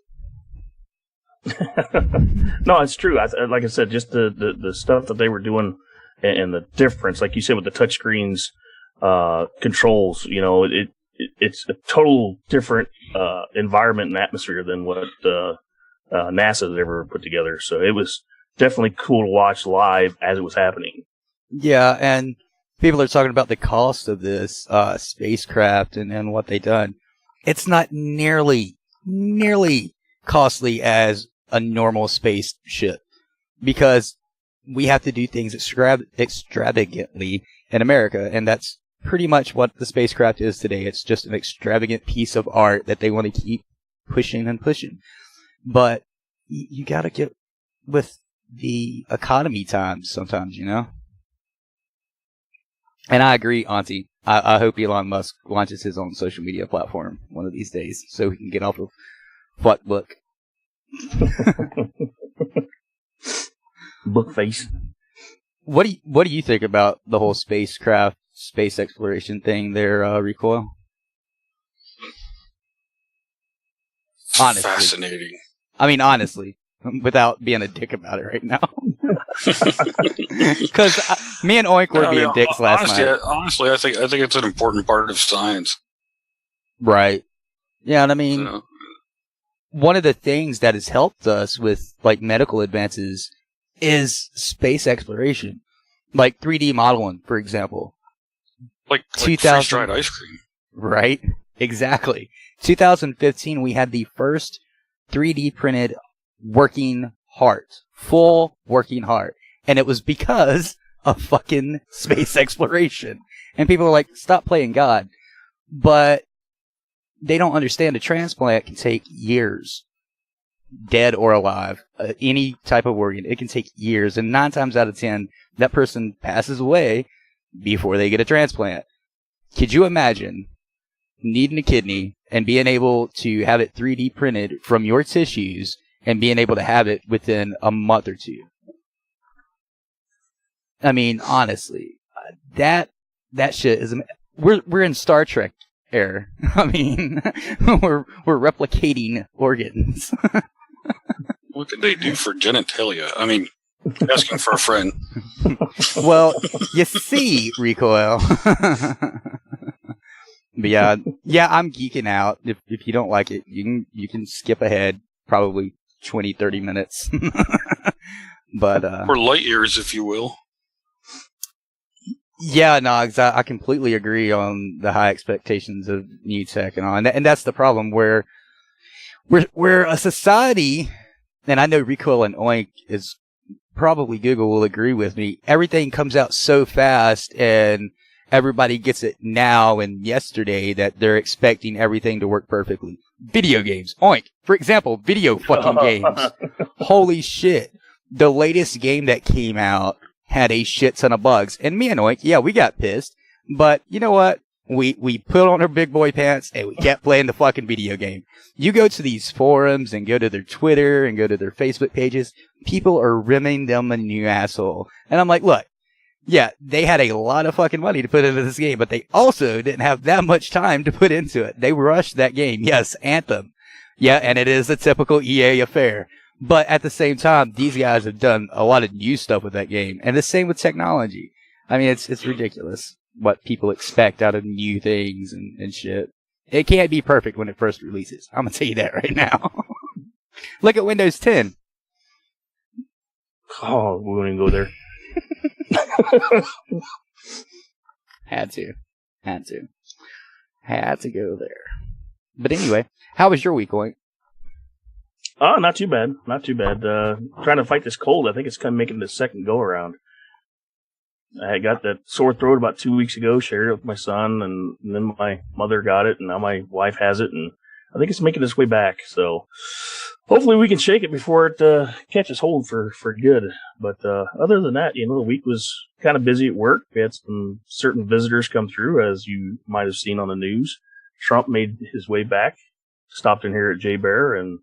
No, it's true. Like I said, just the stuff that they were doing and the difference, like you said, with the touchscreens, controls, it's a total different environment and atmosphere than what NASA has ever put together. So it was definitely cool to watch live as it was happening. Yeah, and people are talking about the cost of this spacecraft and what they've done. It's not nearly costly as a normal spaceship, because we have to do things extravagantly in America, and that's pretty much what the spacecraft is today. It's just an extravagant piece of art that they want to keep pushing and pushing. But you got to get with the economy times sometimes, you know? And I agree, Auntie. I hope Elon Musk launches his own social media platform one of these days so he can get off of Fuck Book. Book face. What do you think about the whole spacecraft, space exploration thing there, Recoil? Honestly. Fascinating. I mean, honestly, without being a dick about it right now. Because me and Oink were being dicks last night. Honestly, I think it's an important part of science. Right. Yeah, and I mean, one of the things that has helped us with like medical advances is space exploration, like 3D modeling, for example. Like freeze-dried ice cream. Right. Exactly. 2015, we had the first 3D printed working heart, full working heart, and it was because of fucking space exploration. And people are like, stop playing God. But they don't understand a transplant can take years, dead or alive, any type of organ. It can take years, and 9 times out of 10, that person passes away before they get a transplant. Could you imagine needing a kidney and being able to have it 3D printed from your tissues and being able to have it within a month or two? I mean, honestly, that shit is. We're in Star Trek era. I mean, we're replicating organs. What could they do for genitalia? I mean, asking for a friend. Well, you see, Recoil. But yeah, I'm geeking out. If you don't like it, you can skip ahead probably 20, 30 minutes. But or light years, if you will. Yeah, no, I completely agree on the high expectations of new tech and all, and that's the problem where we're a society, and I know Recoil and Oink is probably Google will agree with me. Everything comes out so fast, and everybody gets it now and yesterday that they're expecting everything to work perfectly. Video games, Oink, for example, video fucking games. Holy shit! The latest game that came out had a shit ton of bugs. And me and Oink, yeah, we got pissed. But you know what? We put on our big boy pants and we kept playing the fucking video game. You go to these forums and go to their Twitter and go to their Facebook pages. People are rimming them a new asshole. And I'm like, look, yeah, they had a lot of fucking money to put into this game, but they also didn't have that much time to put into it. They rushed that game. Yes, Anthem. Yeah, and it is a typical EA affair. But at the same time, these guys have done a lot of new stuff with that game. And the same with technology. I mean, it's ridiculous what people expect out of new things and shit. It can't be perfect when it first releases. I'm going to tell you that right now. Look at Windows 10. Oh, we won't even go there. Had to go there. But anyway, how was your week going? Oh, not too bad. Not too bad. Trying to fight this cold. I think it's kind of making the second go around. I got that sore throat about 2 weeks ago, shared it with my son, and then my mother got it, and now my wife has it, and I think it's making its way back. So hopefully we can shake it before it catches hold for good. But other than that, the week was kind of busy at work. We had some certain visitors come through, as you might have seen on the news. Trump made his way back, stopped in here at J Bear, and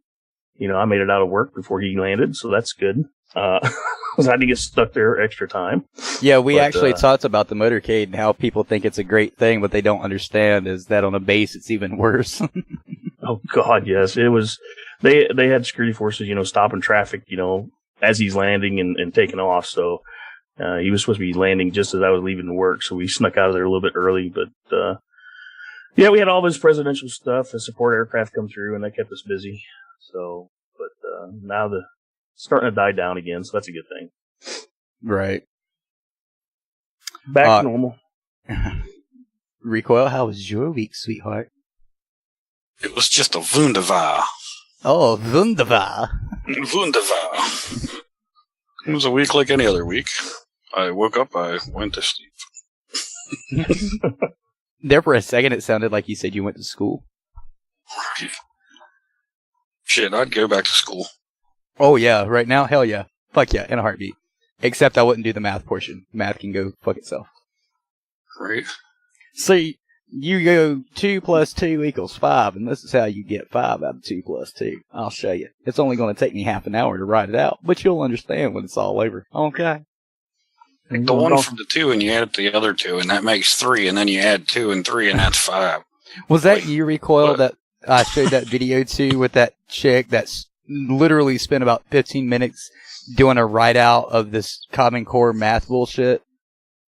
I made it out of work before he landed, so that's good. I had to get stuck there extra time. Yeah, we actually talked about the motorcade and how people think it's a great thing. What they don't understand is that on a base, it's even worse. Oh, God, yes. It was. They had security forces, stopping traffic, as he's landing and taking off. So he was supposed to be landing just as I was leaving to work, so we snuck out of there a little bit early. But, yeah, we had all this presidential stuff, the support aircraft come through, and that kept us busy. So, but now it's starting to die down again, so that's a good thing. Right. Back to normal. Recoil, how was your week, sweetheart? It was just a wunderbar. Oh, wunderbar. Wunderbar. It was a week like any other week. I woke up, I went to sleep. There for a second, it sounded like you said you went to school. Shit, I'd go back to school. Oh, yeah, right now? Hell yeah. Fuck yeah, in a heartbeat. Except I wouldn't do the math portion. Math can go fuck itself. Right. So, you go 2 + 2 = 5, and this is how you get 5 out of 2 + 2. I'll show you. It's only going to take me half an hour to write it out, but you'll understand when it's all over. Okay. Take the 1 from the 2 and you add it to the other 2, and that makes 3, and then you add 2 and 3, and that's 5. Was that you, Recoil, that I showed that video to with that chick that's literally spent about 15 minutes doing a write-out of this Common Core math bullshit?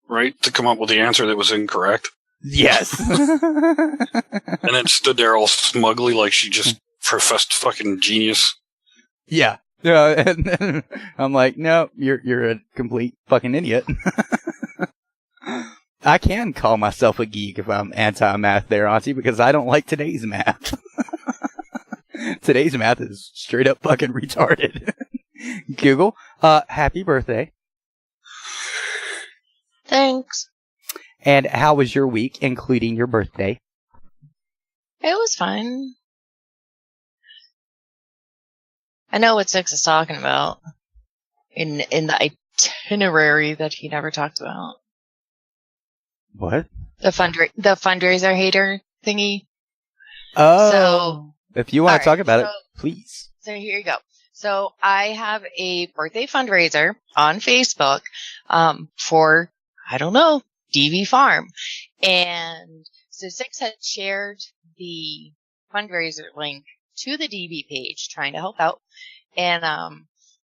Right, to come up with the answer that was incorrect. Yes. And then stood there all smugly like she just professed fucking genius. Yeah. And then I'm like, no, you're a complete fucking idiot. I can call myself a geek if I'm anti-math there, Auntie, because I don't like today's math. Today's math is straight up fucking retarded. Google, happy birthday. Thanks. And how was your week, including your birthday? It was fun. I know what Six is talking about in the itinerary that he never talked about. What? The fundraiser hater thingy. Oh. So, if you want to talk about it, please. So here you go. So I have a birthday fundraiser on Facebook for, I don't know, DV Farm. And so Six had shared the fundraiser link to the DV page trying to help out. And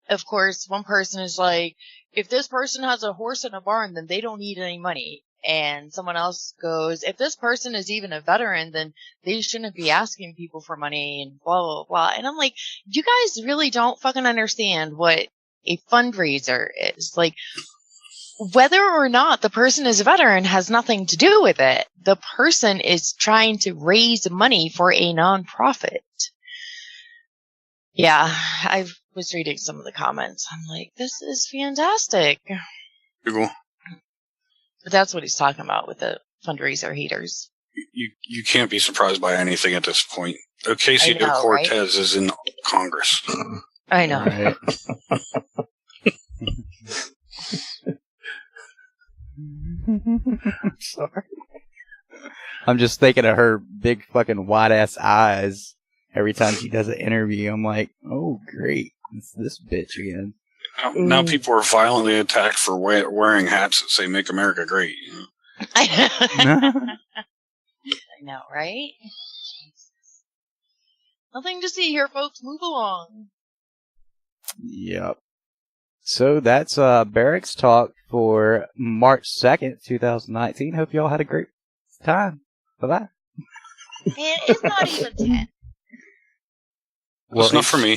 of course, one person is like, if this person has a horse in a barn, then they don't need any money. And someone else goes, if this person is even a veteran, then they shouldn't be asking people for money and blah, blah, blah. And I'm like, you guys really don't fucking understand what a fundraiser is. Like, whether or not the person is a veteran has nothing to do with it. The person is trying to raise money for a nonprofit. Yeah, I was reading some of the comments. I'm like, this is fantastic. Google. But that's what he's talking about with the fundraiser haters. You can't be surprised by anything at this point. Ocasio-Cortez is in Congress. I know. Right. I'm sorry. I'm just thinking of her big fucking wide ass eyes every time she does an interview. I'm like, oh great, it's this bitch again. Now people are violently attacked for wearing hats that say "Make America Great." You know? I know, right? Jesus. Nothing to see here, folks. Move along. Yep. So that's Barracks talk for March 2nd, 2019. Hope y'all had a great time. Bye-bye. It's not even 10. Well, it's not for me.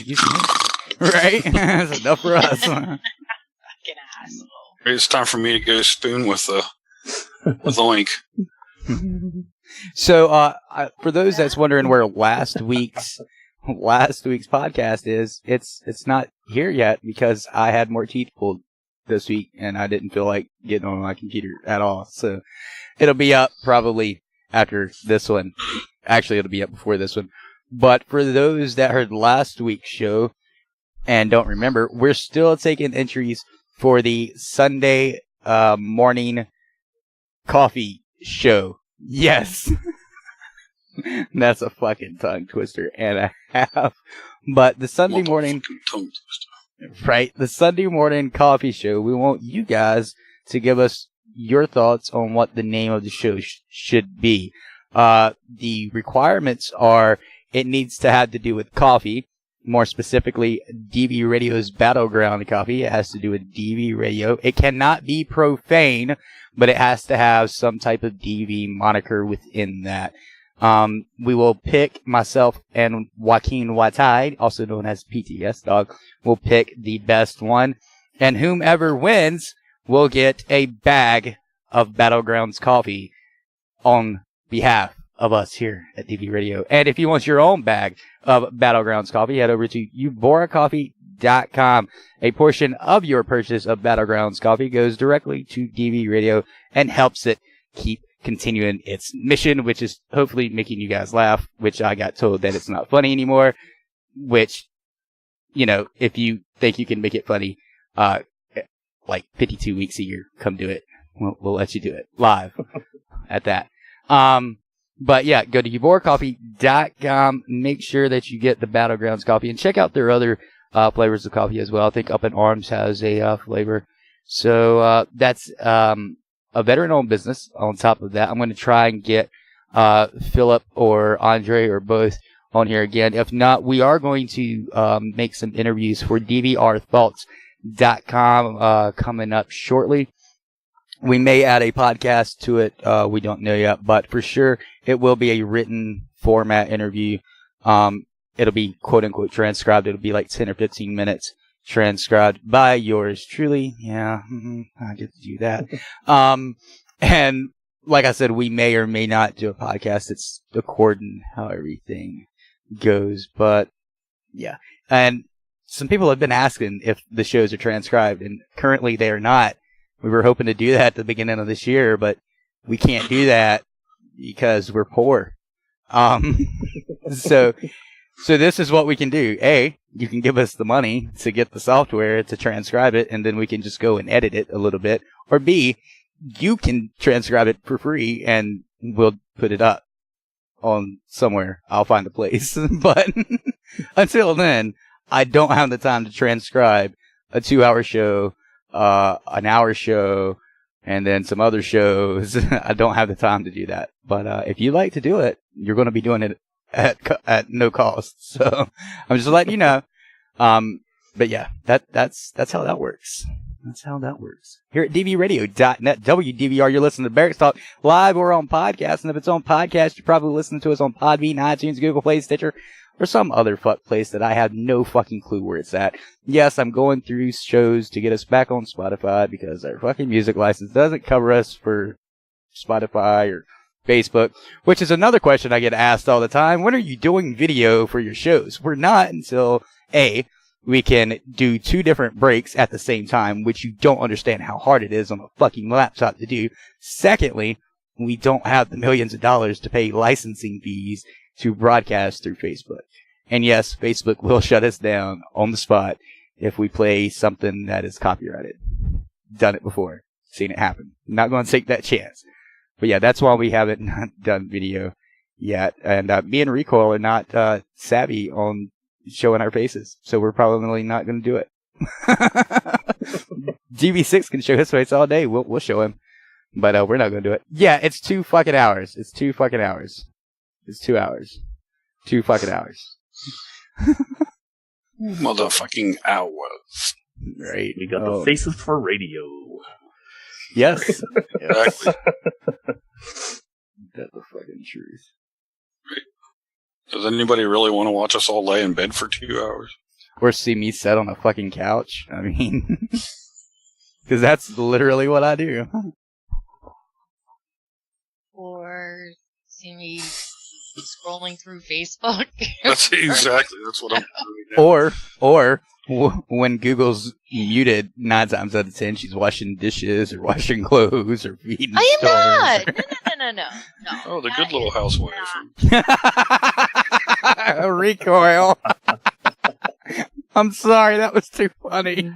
Right? It's enough for us. Fucking asshole. It's time for me to go spoon with Oink. So, for those that's wondering where last week's podcast is, it's not here yet because I had more teeth pulled this week and I didn't feel like getting on my computer at all. So, it'll be up probably after this one. Actually, it'll be up before this one. But for those that heard last week's show and don't remember, we're still taking entries for the Sunday morning coffee show. Yes. That's a fucking tongue twister and a half. But the Sunday morning, right? The Sunday morning coffee show, we want you guys to give us your thoughts on what the name of the show should be. The requirements are it needs to have to do with coffee. More specifically, DV Radio's Battleground coffee. It has to do with DV Radio. It cannot be profane, but it has to have some type of DV moniker within that. We will pick, myself and Joaquin Watide, also known as PTSDog, will pick the best one. And whomever wins will get a bag of Battlegrounds coffee on behalf of us here at DV Radio. And if you want your own bag of Battlegrounds coffee, head over to uboracoffee.com. A portion of your purchase of Battlegrounds coffee goes directly to DV Radio and helps it keep continuing its mission, which is hopefully making you guys laugh, which I got told that it's not funny anymore, which, you know, if you think you can make it funny, like 52 weeks a year, come do it. We'll let you do it live at that. But yeah, go to uboracoffee.com. Make sure that you get the Battlegrounds coffee and check out their other flavors of coffee as well. I think Up in Arms has a flavor. So that's a veteran-owned business. On top of that, I'm going to try and get Philip or Andre or both on here again. If not, we are going to make some interviews for DVRthoughts.com coming up shortly. We may add a podcast to it. We don't know yet, but for sure it will be a written format interview. It'll be quote unquote transcribed. It'll be like 10 or 15 minutes transcribed by yours truly. Yeah, I get to do that. And like I said, we may or may not do a podcast. It's according how everything goes, but yeah. And some people have been asking if the shows are transcribed, and currently they are not. We were hoping to do that at the beginning of this year, but we can't do that because we're poor. So this is what we can do. A, you can give us the money to get the software to transcribe it, and then we can just go and edit it a little bit. Or B, you can transcribe it for free, and we'll put it up on somewhere. I'll find a place. But until then, I don't have the time to transcribe a 2-hour show, an hour show, and then some other shows. I don't have the time to do that. But if you like to do it, you're going to be doing it at no cost. So I'm just letting you know. But yeah, that's how that works. That's how that works. Here at dvradio.net, WDVR, you're listening to Barracks Talk live or on podcast. And if it's on podcast, you're probably listening to us on Podbean, iTunes, Google Play, Stitcher, or some other fuck place that I have no fucking clue where it's at. Yes, I'm going through shows to get us back on Spotify because our fucking music license doesn't cover us for Spotify or Facebook, which is another question I get asked all the time. When are you doing video for your shows? We're not until A, we can do 2 different breaks at the same time, which you don't understand how hard it is on a fucking laptop to do. Secondly, we don't have the millions of dollars to pay licensing fees to broadcast through Facebook. And yes, Facebook will shut us down on the spot if we play something that is copyrighted. Done it before. Seen it happen. Not going to take that chance. But yeah, that's why we haven't done video yet. And me and Recoil are not savvy on showing our faces. So we're probably not going to do it. DV6 can show his face all day. We'll show him. But we're not going to do it. Yeah, it's 2 fucking hours. It's 2 fucking hours. It's 2 hours. 2 fucking hours. Motherfucking hours. Right. We got the faces for radio. Yes. Exactly. That's the fucking truth. Right. Does anybody really want to watch us all lay in bed for 2 hours? Or see me sit on a fucking couch? I mean, because that's literally what I do. Or see me scrolling through Facebook. That's what I'm doing. Or when Google's muted, 9 times out of 10, she's washing dishes or washing clothes or feeding I am stores. not. No. Oh, the good little housewife. Recoil. I'm sorry, that was too funny.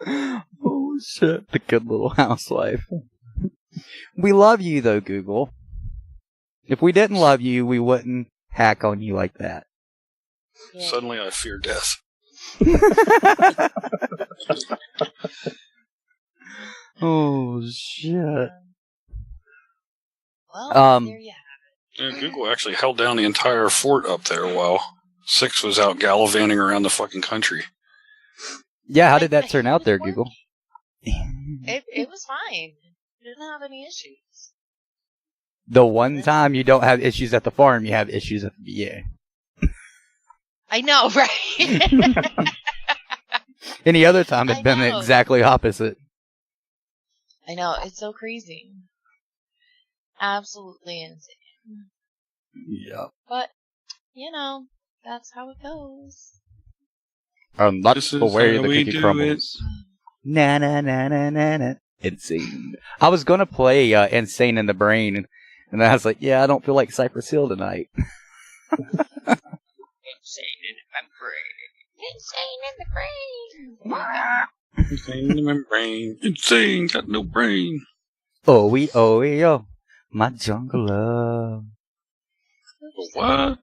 Oh shit, the good little housewife. We love you though, Google. If we didn't love you, we wouldn't hack on you like that. Suddenly I fear death. Oh shit. Well, there you have it. Yeah, Google actually held down the entire fort up there while 6 was out gallivanting around the fucking country. Yeah, how did that turn out there, Google? It was fine. Didn't have any issues. The one time you don't have issues at the farm, you have issues at the VA. I know, right? Any other time, it's been exactly opposite. I know, it's so crazy. Absolutely insane. Yep. But, you know, that's how it goes. That's the way the cookie crumbles. Na na na na na na. Insane. I was gonna play Insane in the Brain, and I was like, yeah, I don't feel like Cypress Hill tonight. Insane in my brain. Insane in the brain. Insane in my brain. Insane, got no brain. Oh, yo. My jungle love. What?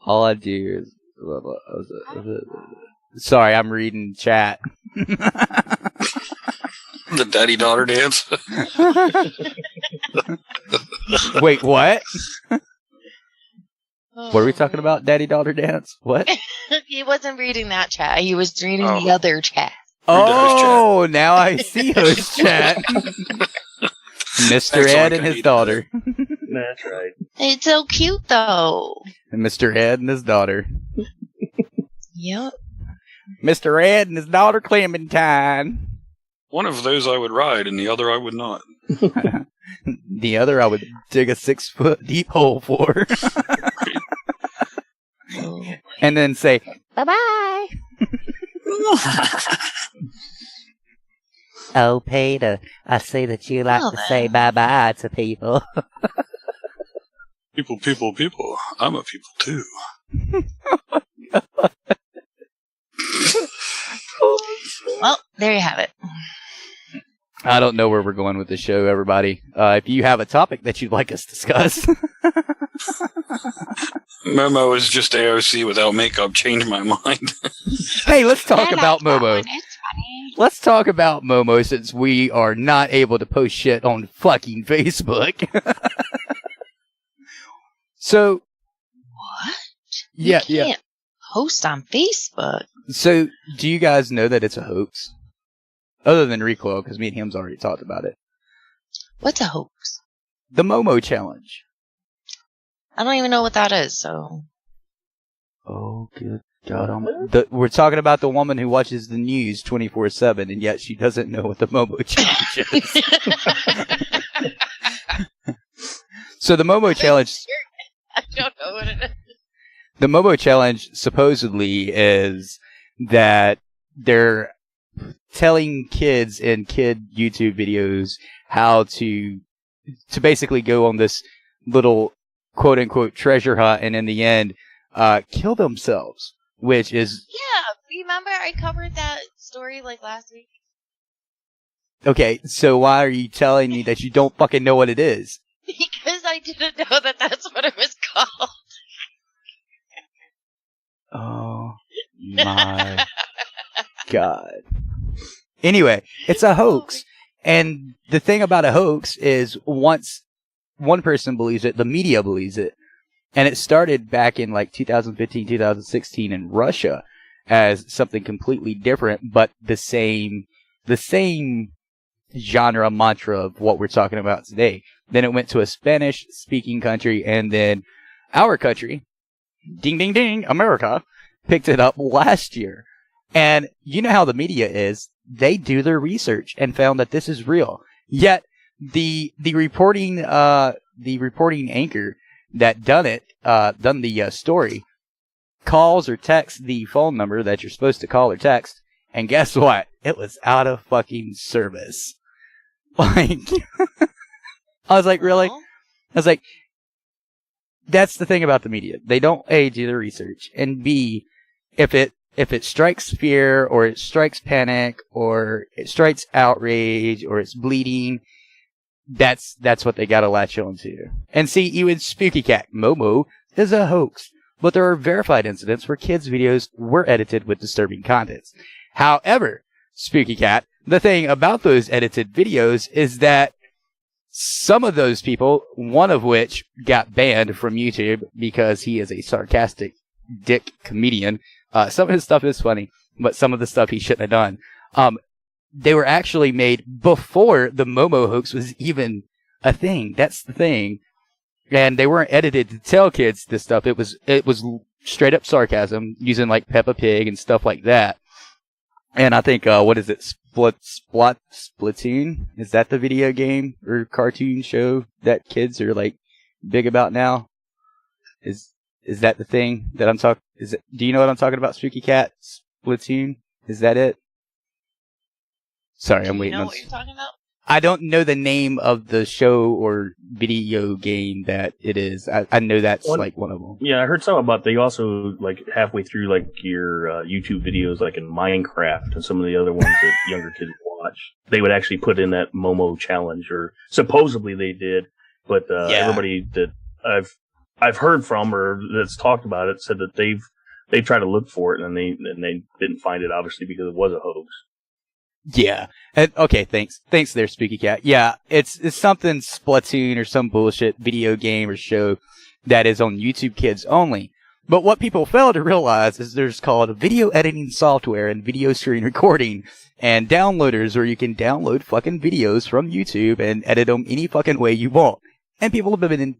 All I do is... Sorry, I'm reading chat. The daddy-daughter dance. Wait, what? What are we talking about? Daddy-daughter dance? What? He wasn't reading that chat. He was reading the other chat. Oh, now I see host chat. Mr. Ed and his daughter. That's right. It's so cute, though. And Mr. Ed and his daughter. Yep. Mr. Ed and his daughter Clementine. One of those I would ride, and the other I would not. The other I would dig a 6-foot deep hole for. And then say, bye-bye. Oh, Peter, I see that you like to say bye-bye to people. People. I'm a people, too. Well, there you have it. I don't know where we're going with the show, everybody. If you have a topic that you'd like us to discuss. Momo is just AOC without makeup. Changed my mind. Hey, let's talk about Momo. Let's talk about Momo since we are not able to post shit on fucking Facebook. So. What? Yeah, you can't post on Facebook. So, do you guys know that it's a hoax? Other than Recoil, because me and him's already talked about it. What's a hoax? The Momo challenge. I don't even know what that is, so. Oh, good God. We're talking about the woman who watches the news 24/7, and yet she doesn't know what the Momo challenge is. So the Momo challenge... I don't know what it is. The Momo challenge supposedly is that they're telling kids in kid YouTube videos how to basically go on this little quote unquote treasure hunt and in the end kill themselves, which is... Yeah, remember I covered that story like last week? Okay, so why are you telling me that you don't fucking know what it is? Because I didn't know that that's what it was called. Oh my God. Anyway, it's a hoax. And the thing about a hoax is once one person believes it, the media believes it. And it started back in like 2015, 2016 in Russia as something completely different, but the same genre mantra of what we're talking about today. Then it went to a Spanish-speaking country, and then our country, ding, ding, ding, America, picked it up last year. And you know how the media is. They do their research and found that this is real. Yet, the reporting anchor that done the story calls or texts the phone number that you're supposed to call or text, and guess what? It was out of fucking service. Like... I was like, really? I was like, that's the thing about the media. They don't A, do their research, and B, if it strikes fear or it strikes panic or it strikes outrage or it's bleeding, that's what they gotta latch on to. And see, even Spooky Cat Momo is a hoax, but there are verified incidents where kids' videos were edited with disturbing contents. However, Spooky Cat, the thing about those edited videos is that some of those people, one of which got banned from YouTube because he is a sarcastic dick comedian. Some of his stuff is funny, but some of the stuff he shouldn't have done. They were actually made before the Momo hoax was even a thing. That's the thing. And they weren't edited to tell kids this stuff. It was straight up sarcasm using like Peppa Pig and stuff like that. And I think, what is it? Splatoon? Is that the video game or cartoon show that kids are like big about now? Is that the thing that I'm talking? Do you know what I'm talking about, Spooky Cat? Splatoon? Is that it? Sorry, I'm waiting. You know what you're talking about? I don't know the name of the show or video game that it is. I know that's like one of them. Yeah, I heard something about they also like halfway through like your YouTube videos, like in Minecraft and some of the other ones that younger kids watch. They would actually put in that Momo challenge, or supposedly they did, but everybody that I've heard from or that's talked about it said that they tried to look for it and they didn't find it, obviously because it was a hoax. Yeah. Okay, thanks. Thanks there, Spooky Cat. Yeah, it's something Splatoon or some bullshit video game or show that is on YouTube Kids only. But what people fail to realize is there's called video editing software and video screen recording and downloaders where you can download fucking videos from YouTube and edit them any fucking way you want. And people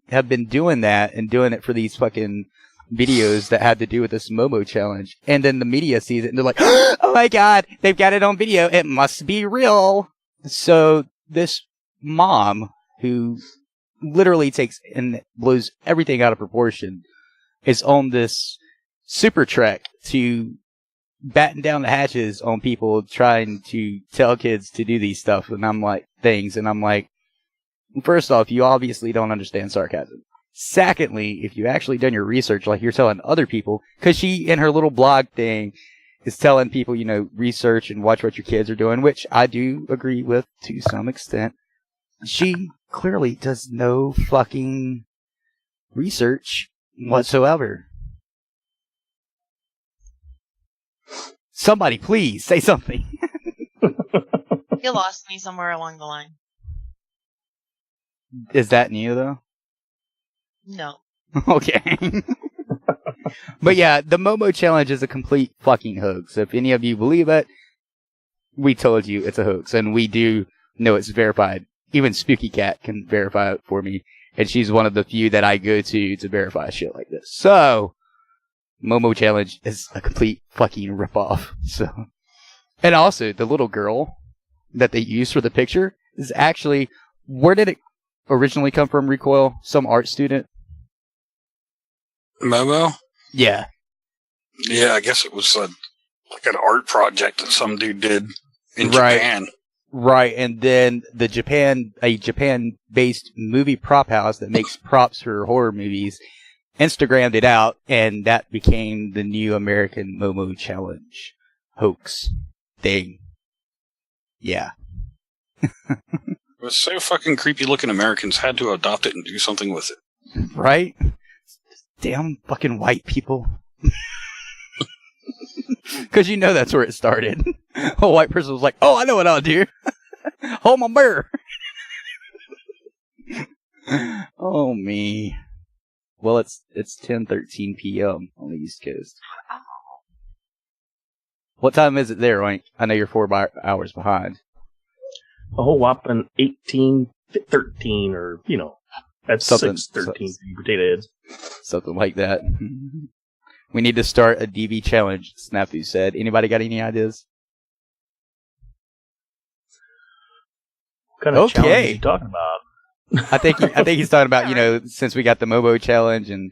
have been doing that and doing it for these fucking videos that had to do with this Momo challenge. And then the media sees it and they're like, oh my god, they've got it on video. It must be real. So this mom who literally takes and blows everything out of proportion is on this super trek to batten down the hatches on people trying to tell kids to do these stuff. And I'm like, first off, you obviously don't understand sarcasm. Secondly, if you actually done your research like you're telling other people, because she, in her little blog thing, is telling people, research and watch what your kids are doing, which I do agree with to some extent. She clearly does no fucking research whatsoever. Somebody, please, say something. You lost me somewhere along the line. Is that new, though? No. Okay. But yeah, the Momo challenge is a complete fucking hoax. If any of you believe it, we told you it's a hoax, and we do know it's verified. Even Spooky Cat can verify it for me, and she's one of the few that I go to verify shit like this. So, Momo challenge is a complete fucking ripoff. So, and also the little girl that they used for the picture is actually, where did it originally come from? Recoil, some art student. Momo? Yeah. Yeah, I guess it was like an art project that some dude did in Japan. Right, and then a Japan-based movie prop house that makes props for horror movies Instagrammed it out, and that became the new American Momo Challenge hoax thing. Yeah. It was so fucking creepy looking Americans had to adopt it and do something with it. Right? Damn fucking white people. Because that's where it started. A white person was like, oh, I know what I'll do. Hold my bear. Oh, me. Well, it's 10:13 p.m. on the East Coast. What time is it there, Oink? I know you're 4 hours behind. A whole whopping 18:13, or, that's 6:13 for you potato heads. Something like that. We need to start a DV challenge, Snafu said. Anybody got any ideas? What kind of challenge are you talking about? I think he's talking about, since we got the Momo challenge and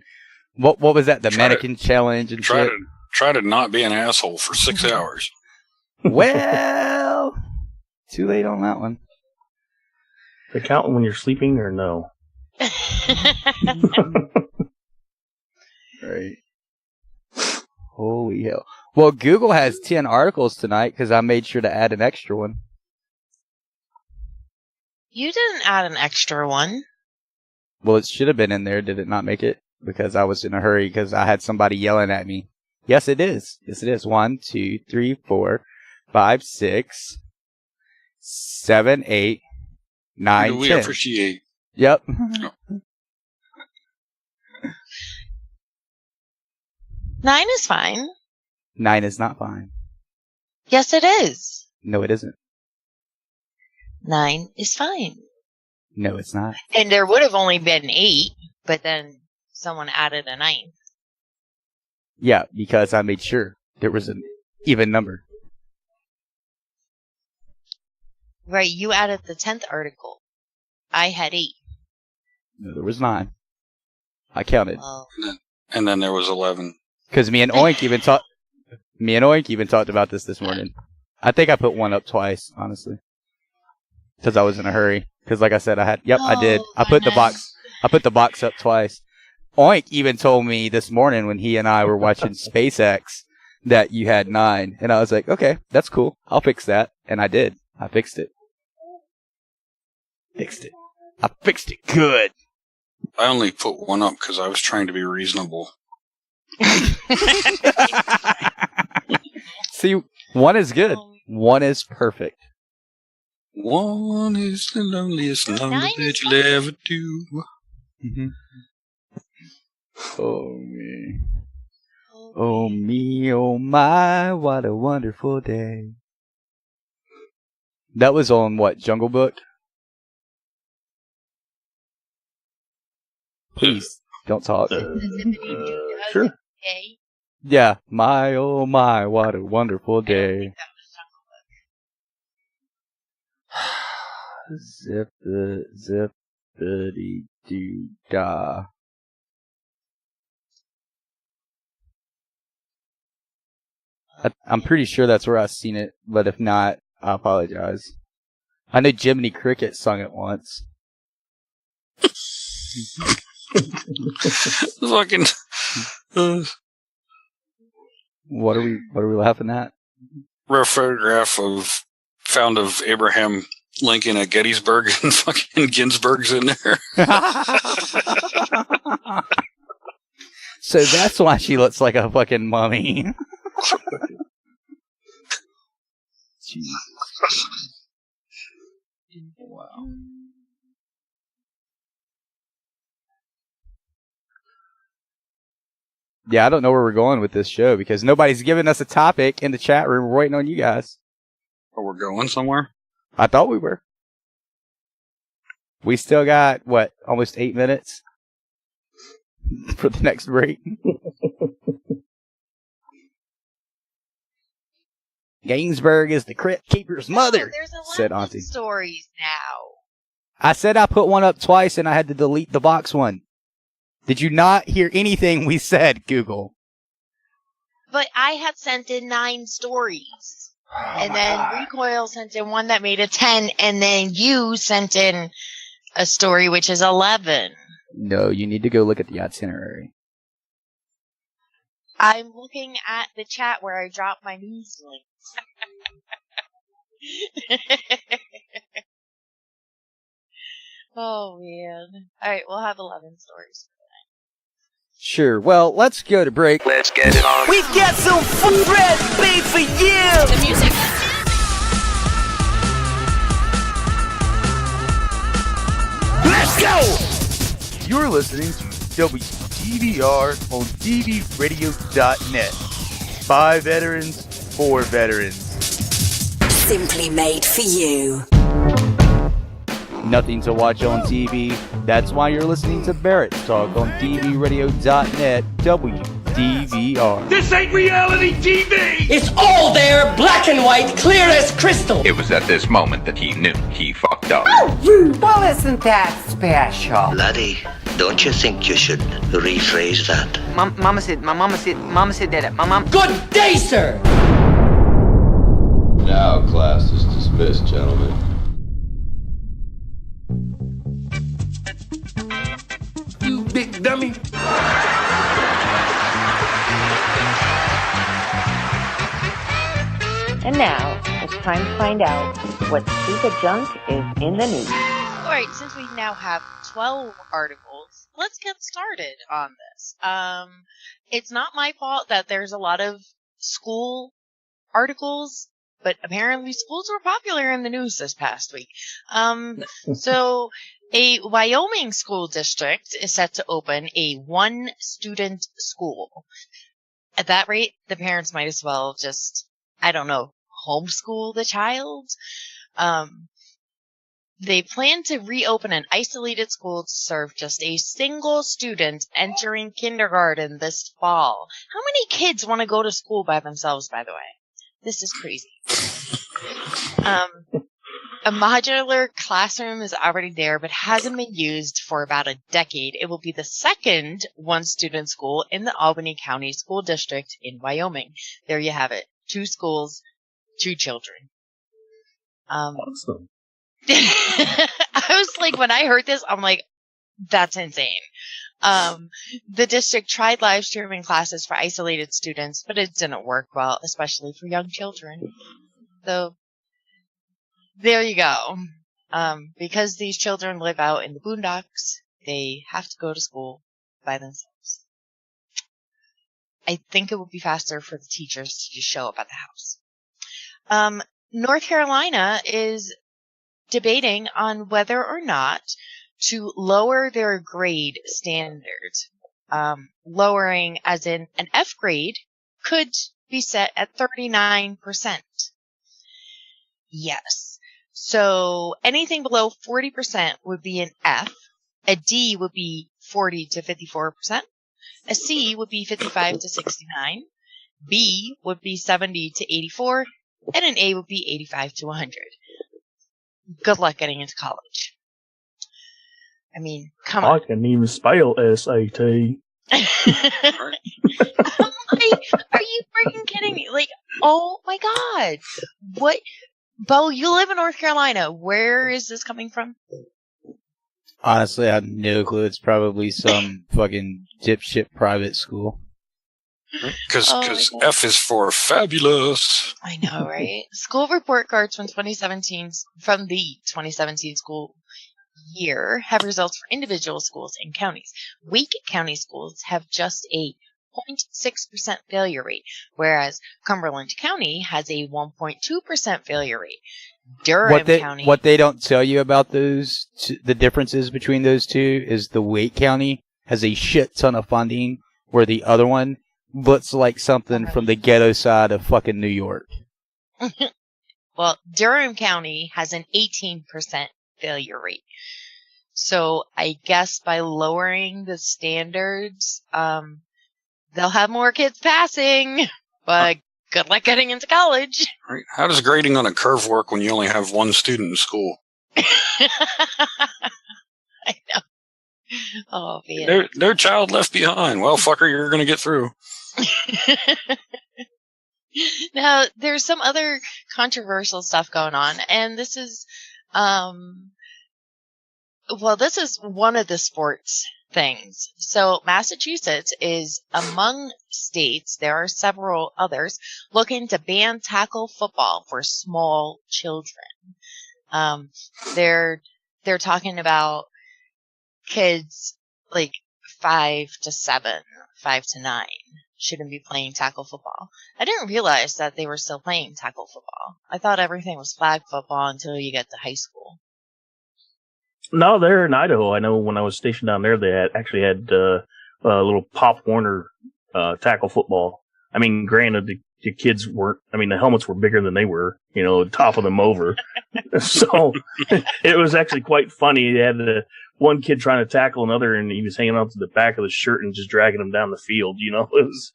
what was that? The mannequin challenge and shit? Try to not be an asshole for 6 hours. Well, too late on that one. They count when you're sleeping or no? Right. Holy hell. Well, Google has 10 articles tonight because I made sure to add an extra one. You didn't add an extra one. Well, it should have been in there. Did it not make it? Because I was in a hurry because I had somebody yelling at me. Yes, it is. Yes, it is. 1, 2, 3, 4, 5, 6, 7, 8, 9, we 10. Appreciate. Yep. 9 is fine. 9 is not fine. Yes, it is. No, it isn't. 9 is fine. No, it's not. And there would have only been 8, but then someone added a 9. Yeah, because I made sure there was an even number. Right, you added the 10th article. I had 8. No, there was 9. I counted. Well, And then there was 11. Because me and Oink even talked about this morning. I think I put one up twice, honestly. Because I was in a hurry. Because like I said, I did. I put the box up twice. Oink even told me this morning when he and I were watching SpaceX that you had 9. And I was like, okay, that's cool. I'll fix that. And I did. I fixed it. I fixed it good. I only put one up because I was trying to be reasonable. See, 1 is good. 1 is perfect. 1 is the loneliest number that you'll ever do. Mm-hmm. Oh, me. Oh, me, oh, my, what a wonderful day. That was on what, Jungle Book? Please, don't talk. Sure. Yeah, my, oh, my, what a wonderful day. Zippity doo da. I'm pretty sure that's where I've seen it, but if not, I apologize. I know Jiminy Cricket sung it once. Fucking. What are we laughing at? Rare photograph found of Abraham Lincoln at Gettysburg, and fucking Ginsburg's in there. So that's why she looks like a fucking mummy. Wow. Yeah, I don't know where we're going with this show because nobody's giving us a topic in the chat room. We're waiting on you guys. Oh, we're going somewhere? I thought we were. We still got, almost 8 minutes for the next break. Gainsbourg is the Crypt Keeper's mother, said Auntie. Stories now. I said I put one up twice and I had to delete the box one. Did you not hear anything we said, Google? But I had sent in 9 stories. And then Recoil sent in one that made it 10, and then you sent in a story which is 11. No, you need to go look at the itinerary. I'm looking at the chat where I dropped my news link. Oh, man. Alright, we'll have 11 stories. Sure. Well, let's go to break. Let's get it on. We've got some fresh beat for you. The music. Let's go. You're listening to WTVR on DVRadio.net. By veterans, for veterans. Simply made for you. Nothing to watch on TV. That's why you're listening to Barracks Talk on DVRadio.net, WDVR. This ain't reality TV. It's all there, black and white, clear as crystal. It was at this moment that he knew he fucked up. Oh, well, isn't that special? Laddie, don't you think you should rephrase that? Mama said that. My mom. Good day, sir. Now class is dismissed, gentlemen. You big dummy. And now, it's time to find out what stupid junk is in the news. Alright, since we now have 12 articles, let's get started on this. It's not my fault that there's a lot of school articles, but apparently schools were popular in the news this past week. So, a Wyoming school district is set to open a 1-student school. At that rate, the parents might as well just, I don't know, homeschool the child. They plan to reopen an isolated school to serve just a single student entering kindergarten this fall. How many kids want to go to school by themselves, by the way? This is crazy. A modular classroom is already there, but hasn't been used for about a decade. It will be the second one-student school in the Albany County School District in Wyoming. There you have it. 2 schools, 2 children. Awesome. I was like, when I heard this, I'm like, that's insane. The district tried live streaming classes for isolated students, but it didn't work well, especially for young children. So, there you go. Because these children live out in the boondocks, they have to go to school by themselves. I think it would be faster for the teachers to just show up at the house. North Carolina is debating on whether or not to lower their grade standards. Lowering as in an F grade could be set at 39%. Yes. So anything below 40% would be an F. A D would be 40 to 54%. A C would be 55 to 69. B would be 70 to 84. And an A would be 85 to 100. Good luck getting into college. I mean, come on. I can even spell SAT. Are you freaking kidding me? Like, oh my God. What? Bo, you live in North Carolina. Where is this coming from? Honestly, I have no clue. It's probably some fucking dipshit private school. Because F is for fabulous. I know, right? School report cards from from the 2017 school year have results for individual schools and counties. Wake County schools have just a 0.6% failure rate, whereas Cumberland County has a 1.2% failure rate. Durham County. What they don't tell you about those, the differences between those two, is the Wake County has a shit ton of funding, where the other one looks like something from the ghetto side of fucking New York. Well, Durham County has an 18% failure rate. So I guess by lowering the standards, they'll have more kids passing, but good luck getting into college. Right. How does grading on a curve work when you only have one student in school? I know. Oh, man. No child left behind. Well, fucker, you're going to get through. Now, there's some other controversial stuff going on, and this is, this is one of the sports things. So Massachusetts is among states, there are several others, looking to ban tackle football for small children. They're talking about kids like 5 to 7, 5 to 9 shouldn't be playing tackle football. I didn't realize that they were still playing tackle football. I thought everything was flag football until you get to high school. No, they're in Idaho. I know when I was stationed down there, they actually had a little Pop Warner tackle football. I mean, granted, the kids weren't, the helmets were bigger than they were, top of them over. So it was actually quite funny. They had the one kid trying to tackle another, and he was hanging on to the back of the shirt and just dragging him down the field, It was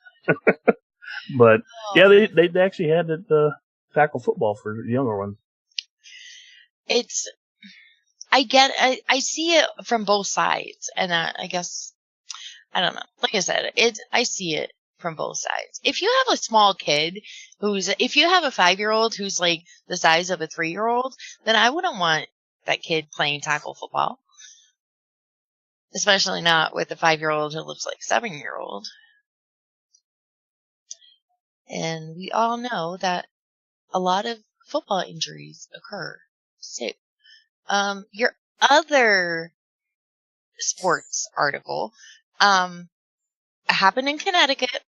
but, yeah, they actually had the tackle football for the younger ones. I see it from both sides, and I guess, I don't know. Like I said, I see it from both sides. If you have a small kid if you have a 5-year-old who's like the size of a 3-year-old, then I wouldn't want that kid playing tackle football. Especially not with a 5-year-old who looks like a 7-year-old. And we all know that a lot of football injuries occur. So, your other sports article happened in Connecticut.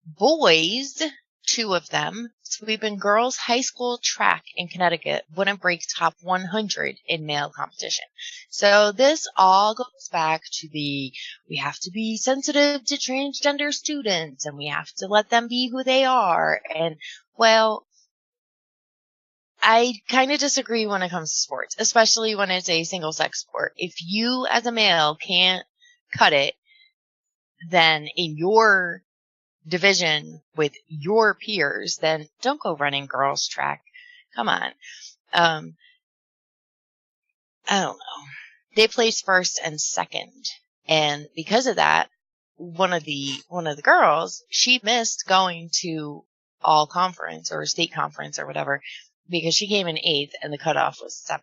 Boys, 2 of them, sweeping girls' high school track in Connecticut wouldn't break top 100 in male competition. So this all goes back to we have to be sensitive to transgender students, and we have to let them be who they are. And, well, I kind of disagree when it comes to sports, especially when it's a single-sex sport. If you, as a male, can't cut it, then in your division with your peers, then don't go running girls' track. Come on. I don't know. They placed first and second. And because of that, one of the girls, she missed going to all conference or state conference or whatever because she came in 8th and the cutoff was 7th.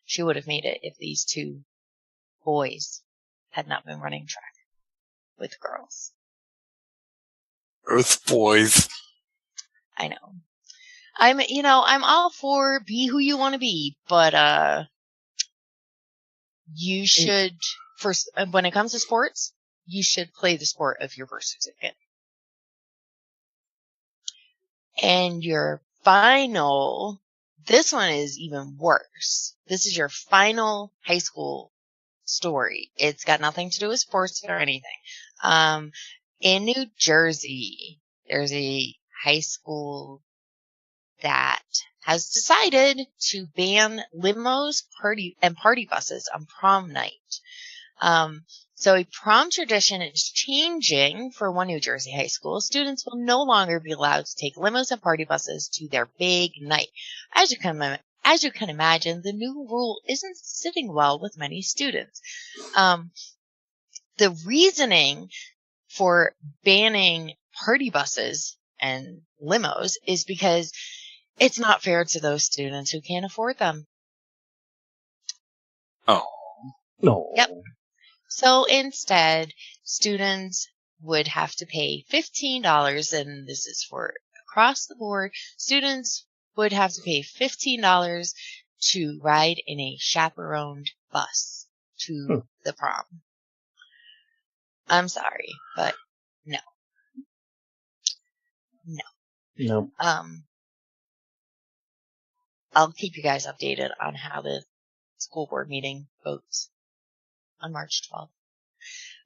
She would have made it if these two boys had not been running track with girls. Earth boys. I know. I'm all for be who you want to be, but you should first when it comes to sports, you should play the sport of your birth certificate. And your final, this one is even worse. This is your final high school story. It's got nothing to do with sports or anything. In New Jersey, there's a high school that has decided to ban limos, party buses on prom night. So a prom tradition is changing for one New Jersey high school. Students will no longer be allowed to take limos and party buses to their big night. As you can imagine, the new rule isn't sitting well with many students. The reasoning for banning party buses and limos is because it's not fair to those students who can't afford them. Oh. No. Yep. So instead, students would have to pay $15, and this is for across the board. Students would have to pay $15 to ride in a chaperoned bus to the prom. I'm sorry, but no. No. I'll keep you guys updated on how the school board meeting votes on March 12th.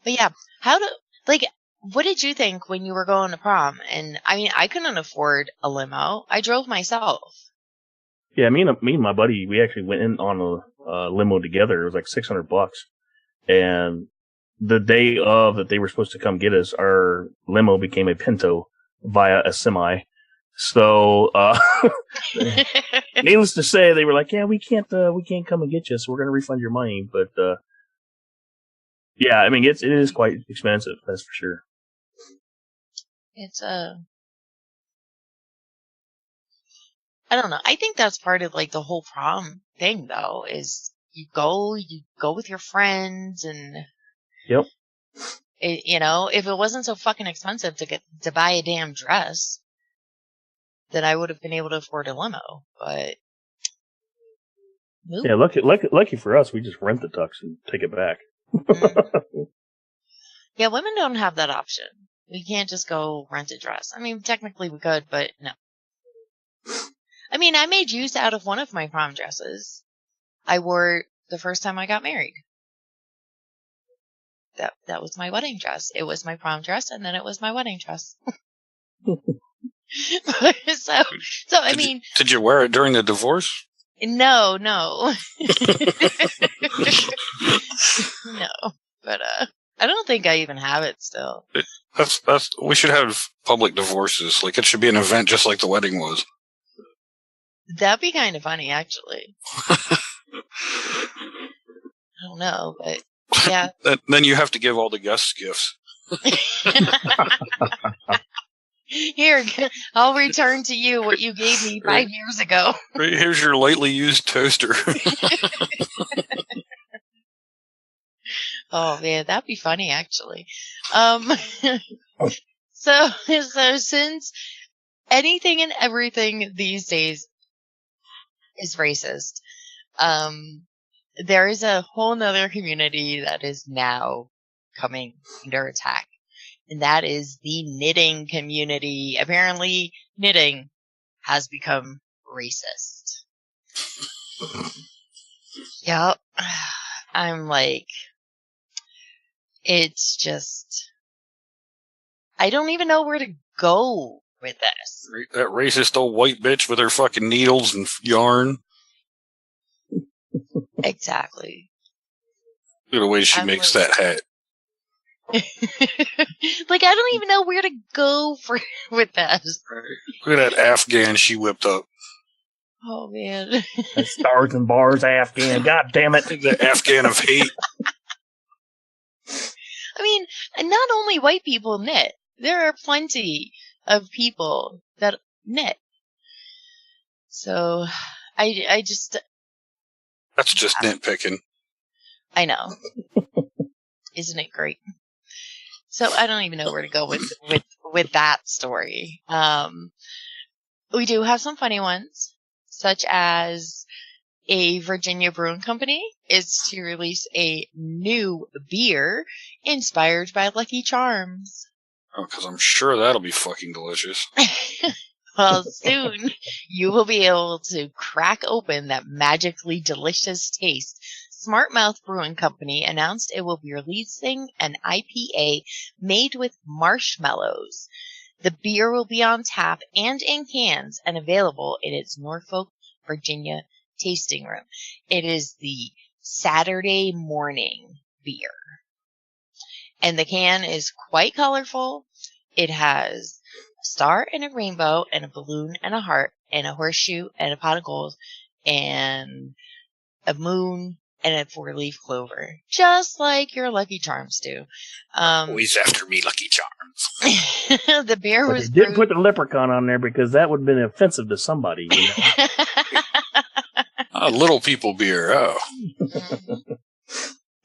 But yeah, what did you think when you were going to prom? And I mean, I couldn't afford a limo. I drove myself. Yeah, me and my buddy, we actually went in on a limo together. It was like $600. And the day of that they were supposed to come get us, our limo became a Pinto via a semi. So, needless to say, they were like, "Yeah, we can't come and get you, so we're going to refund your money." But, yeah, I mean, it is quite expensive, that's for sure. It's I don't know. I think that's part of like the whole prom thing, though, is you go with your friends, and yep. If it wasn't so fucking expensive to buy a damn dress, then I would have been able to afford a limo. But yeah, lucky for us, we just rent the tux and take it back. Yeah, women don't have that option. We can't just go rent a dress. I mean, technically we could, but no. I mean, I made use out of one of my prom dresses. I wore it the first time I got married. That was my wedding dress. It was my prom dress, and then it was my wedding dress. So I mean, did you wear it during the divorce? No. No. But I don't think I even have it still. We should have public divorces. Like, it should be an event just like the wedding was. That'd be kind of funny, actually. I don't know, but yeah. Then you have to give all the guests gifts. Here, I'll return to you what you gave me 5 years ago. Here's your lightly used toaster. Oh man, that'd be funny, actually. So since anything and everything these days is racist, there is a whole nother community that is now coming under attack. And that is the knitting community. Apparently, knitting has become racist. Yep. I'm like, it's just, I don't even know where to go with this. That racist old white bitch with her fucking needles and yarn. Exactly. Look at the way she makes that hat. Like, I don't even know where to go with that. Look at that Afghan she whipped up. Oh, man. Stars and bars, Afghan. God damn it. The Afghan of hate. I mean, and not only white people knit. There are plenty of people that knit. So, I just... That's just nitpicking. I know. Isn't it great? So, I don't even know where to go with that story. We do have some funny ones, such as a Virginia brewing company is to release a new beer inspired by Lucky Charms. Oh, because I'm sure that'll be fucking delicious. Well, soon you will be able to crack open that magically delicious taste. Smart Mouth Brewing Company announced it will be releasing an IPA made with marshmallows. The beer will be on tap and in cans and available in its Norfolk, Virginia tasting room. It is the Saturday morning beer. And the can is quite colorful. It has a star and a rainbow and a balloon and a heart and a horseshoe and a pot of gold and a moon and a 4-leaf clover. Just like your Lucky Charms do. Always after me, Lucky Charms. The beer but was they didn't put the leprechaun on there because that would have been offensive to somebody. You know? Little people beer. Oh.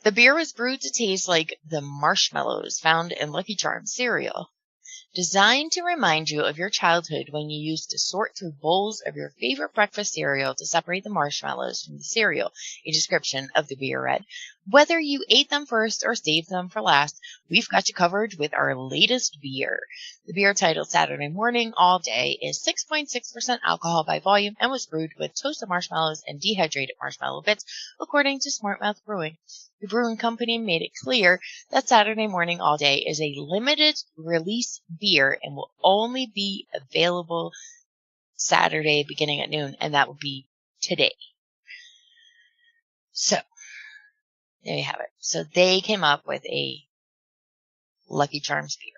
The beer was brewed to taste like the marshmallows found in Lucky Charms cereal. Designed to remind you of your childhood when you used to sort through bowls of your favorite breakfast cereal to separate the marshmallows from the cereal, a description of the beer read. Whether you ate them first or saved them for last, we've got you covered with our latest beer. The beer, titled Saturday Morning All Day, is 6.6% alcohol by volume and was brewed with toasted marshmallows and dehydrated marshmallow bits, according to Smart Mouth Brewing. The brewing company made it clear that Saturday Morning All Day is a limited release beer and will only be available Saturday beginning at noon, and that will be today. So, there you have it. So they came up with a Lucky Charms beer.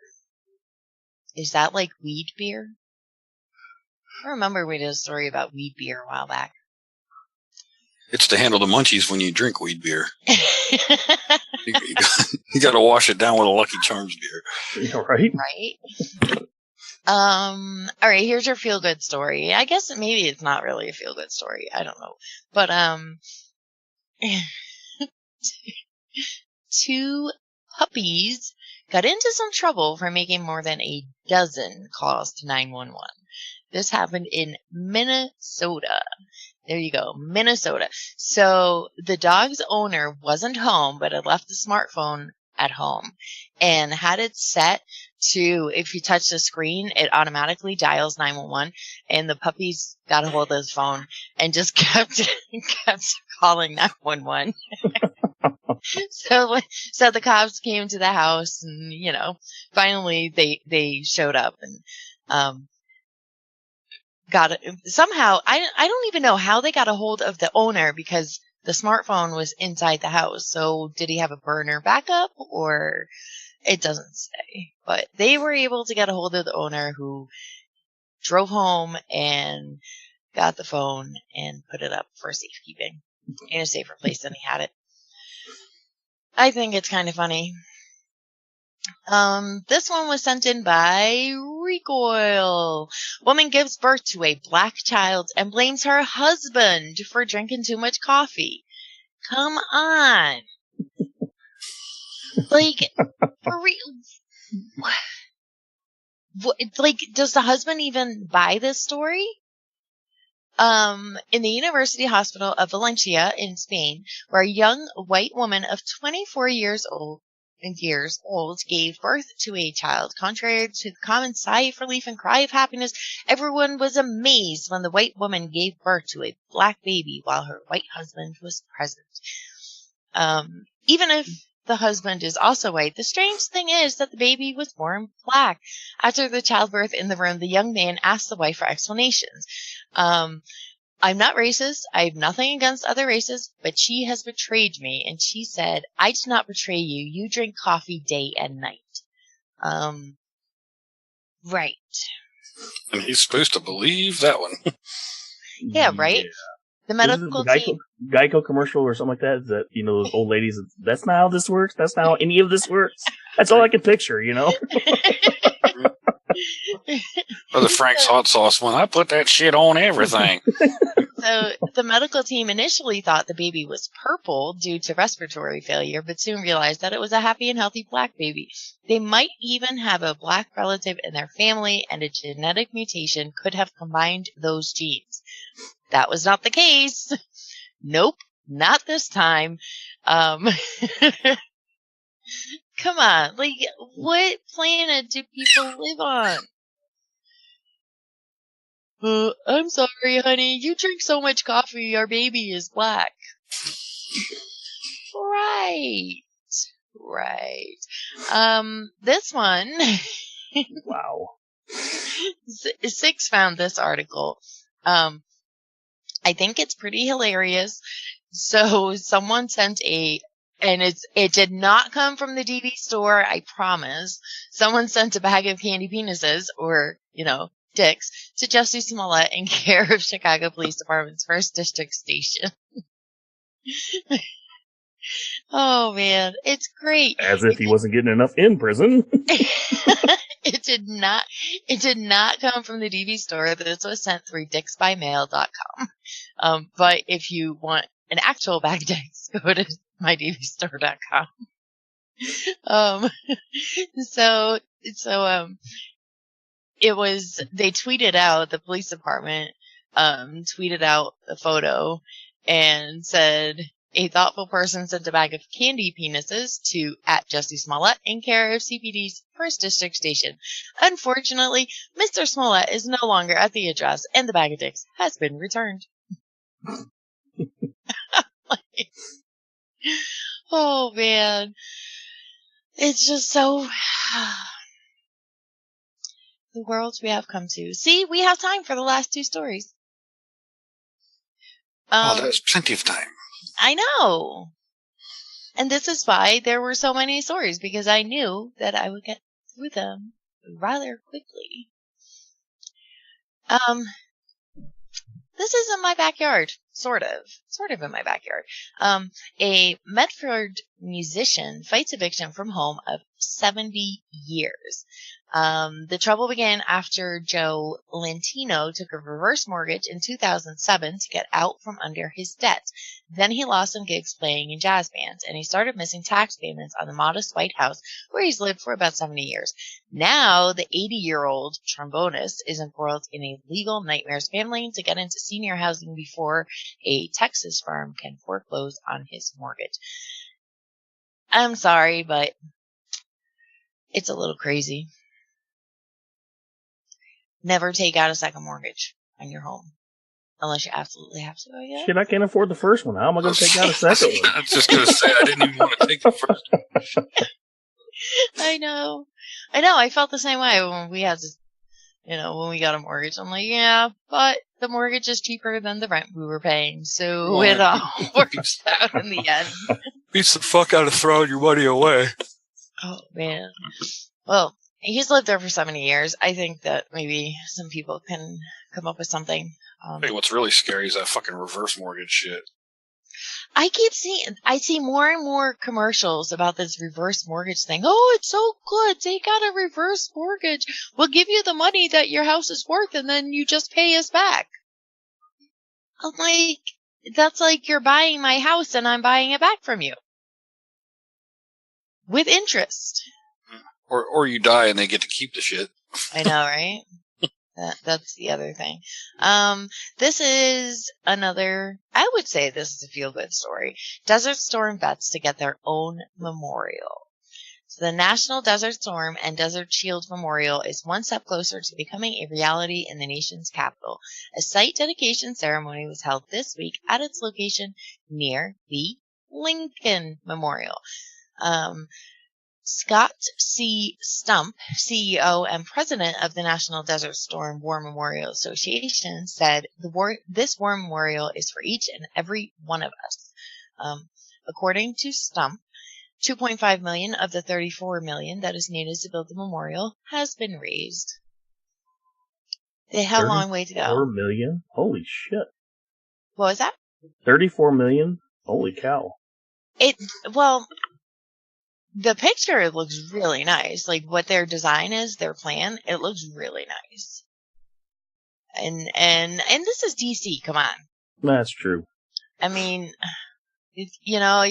Is that like weed beer? I remember we did a story about weed beer a while back. It's to handle the munchies when you drink weed beer. You got to wash it down with a Lucky Charms beer. Right? Right. All right, here's your feel-good story. I guess maybe it's not really a feel-good story. I don't know. But, two puppies got into some trouble for making more than a dozen calls to 911. This happened in Minnesota. There you go, Minnesota. So the dog's owner wasn't home, but had left the smartphone at home and had it set to, if you touch the screen, it automatically dials 911. And the puppies got a hold of his phone and just kept calling 911. So the cops came to the house, and finally they showed up and got it. Somehow, I don't even know how they got a hold of the owner because the smartphone was inside the house. So did he have a burner backup, or it doesn't say. But they were able to get a hold of the owner, who drove home and got the phone and put it up for safekeeping in a safer place than he had it. I think it's kind of funny. This one was sent in by Recoil. Woman gives birth to a black child and blames her husband for drinking too much coffee. Come on. Like, for real. Like, does the husband even buy this story? In the University Hospital of Valencia in Spain, where a young white woman of 24 years old gave birth to a child. Contrary to the common sigh of relief and cry of happiness, everyone was amazed when the white woman gave birth to a black baby while her white husband was present. Even if the husband is also white, the strange thing is that the baby was born black. After the childbirth in the room, the young man asked the wife for explanations. I'm not racist. I have nothing against other races, but she has betrayed me. And she said, I did not betray you. You drink coffee day and night. Right. And he's supposed to believe that one. Yeah, right? Yeah. The medical team. Geico commercial or something like that. Is that, those old ladies, that's not how this works. That's not how any of this works. That's all I can picture, Or the Frank's hot sauce one. I put that shit on everything. So the medical team initially thought the baby was purple due to respiratory failure, but soon realized that it was a happy and healthy black baby. They might even have a black relative in their family, and a genetic mutation could have combined those genes. That was not the case. Nope, not this time. Come on, what planet do people live on? I'm sorry, honey. You drink so much coffee, our baby is black. Right. This one. Wow. Six found this article. I think it's pretty hilarious. So someone sent it did not come from the DV store, I promise. Someone sent a bag of candy penises, or, dicks, to Jussie Smollett in care of Chicago Police Department's 1st District Station. Oh, man. It's great. As if he wasn't getting enough in prison. It did not come from the DV store. This was sent through dicksbymail.com. But if you want an actual bag of dicks, go to mydvstore.com. They tweeted out, the police department tweeted out a photo and said, a thoughtful person sent a bag of candy penises to @Jussie Smollett in care of CPD's 1st District Station. Unfortunately, Mr. Smollett is no longer at the address, and the bag of dicks has been returned. Oh, man. It's just so... the world we have come to. See, we have time for the last 2 stories. There's plenty of time. I know. And this is why there were so many stories, because I knew that I would get through them rather quickly. This is in my backyard. Sort of in my backyard. A Medford musician fights eviction from home of 70 years. The trouble began after Joe Lantino took a reverse mortgage in 2007 to get out from under his debt. Then he lost some gigs playing in jazz bands, and he started missing tax payments on the modest white house where he's lived for about 70 years. Now, the 80-year-old trombonist is embroiled in a legal nightmare, scrambling to get into senior housing before a Texas firm can foreclose on his mortgage. I'm sorry, but it's a little crazy. Never take out a second mortgage on your home. Unless you absolutely have to, I guess. Shit, I can't afford the first one. How am I going to take out a second one? I was just going to say, I didn't even want to take the first one. I know. I felt the same way when we had to, when we got a mortgage. I'm like, yeah, but the mortgage is cheaper than the rent we were paying. So it all works out in the end. Beats the fuck out of throwing your money away. Oh, man. Well, he's lived there for 70 years. I think that maybe some people can come up with something. Hey, what's really scary is that fucking reverse mortgage shit. I see more and more commercials about this reverse mortgage thing. Oh, it's so good. Take out a reverse mortgage. We'll give you the money that your house is worth, and then you just pay us back. I'm like, that's like you're buying my house and I'm buying it back from you. With interest. Or you die and they get to keep the shit. I know, right? That's the other thing. This is another, I would say this is a feel-good story. Desert Storm vets to get their own memorial. So the National Desert Storm and Desert Shield Memorial is one step closer to becoming a reality in the nation's capital. A site dedication ceremony was held this week at its location near the Lincoln Memorial. Scott C. Stump, CEO and president of the National Desert Storm War Memorial Association, said this war memorial is for each and every one of us. According to Stump, $2.5 million of the $34 million that is needed to build the memorial has been raised. They have a long way to go. 34 million? Holy shit. What was that? 34 million? Holy cow. Well, the picture looks really nice. Like what their design is, their plan, it looks really nice. And this is DC, come on. That's true. I mean, you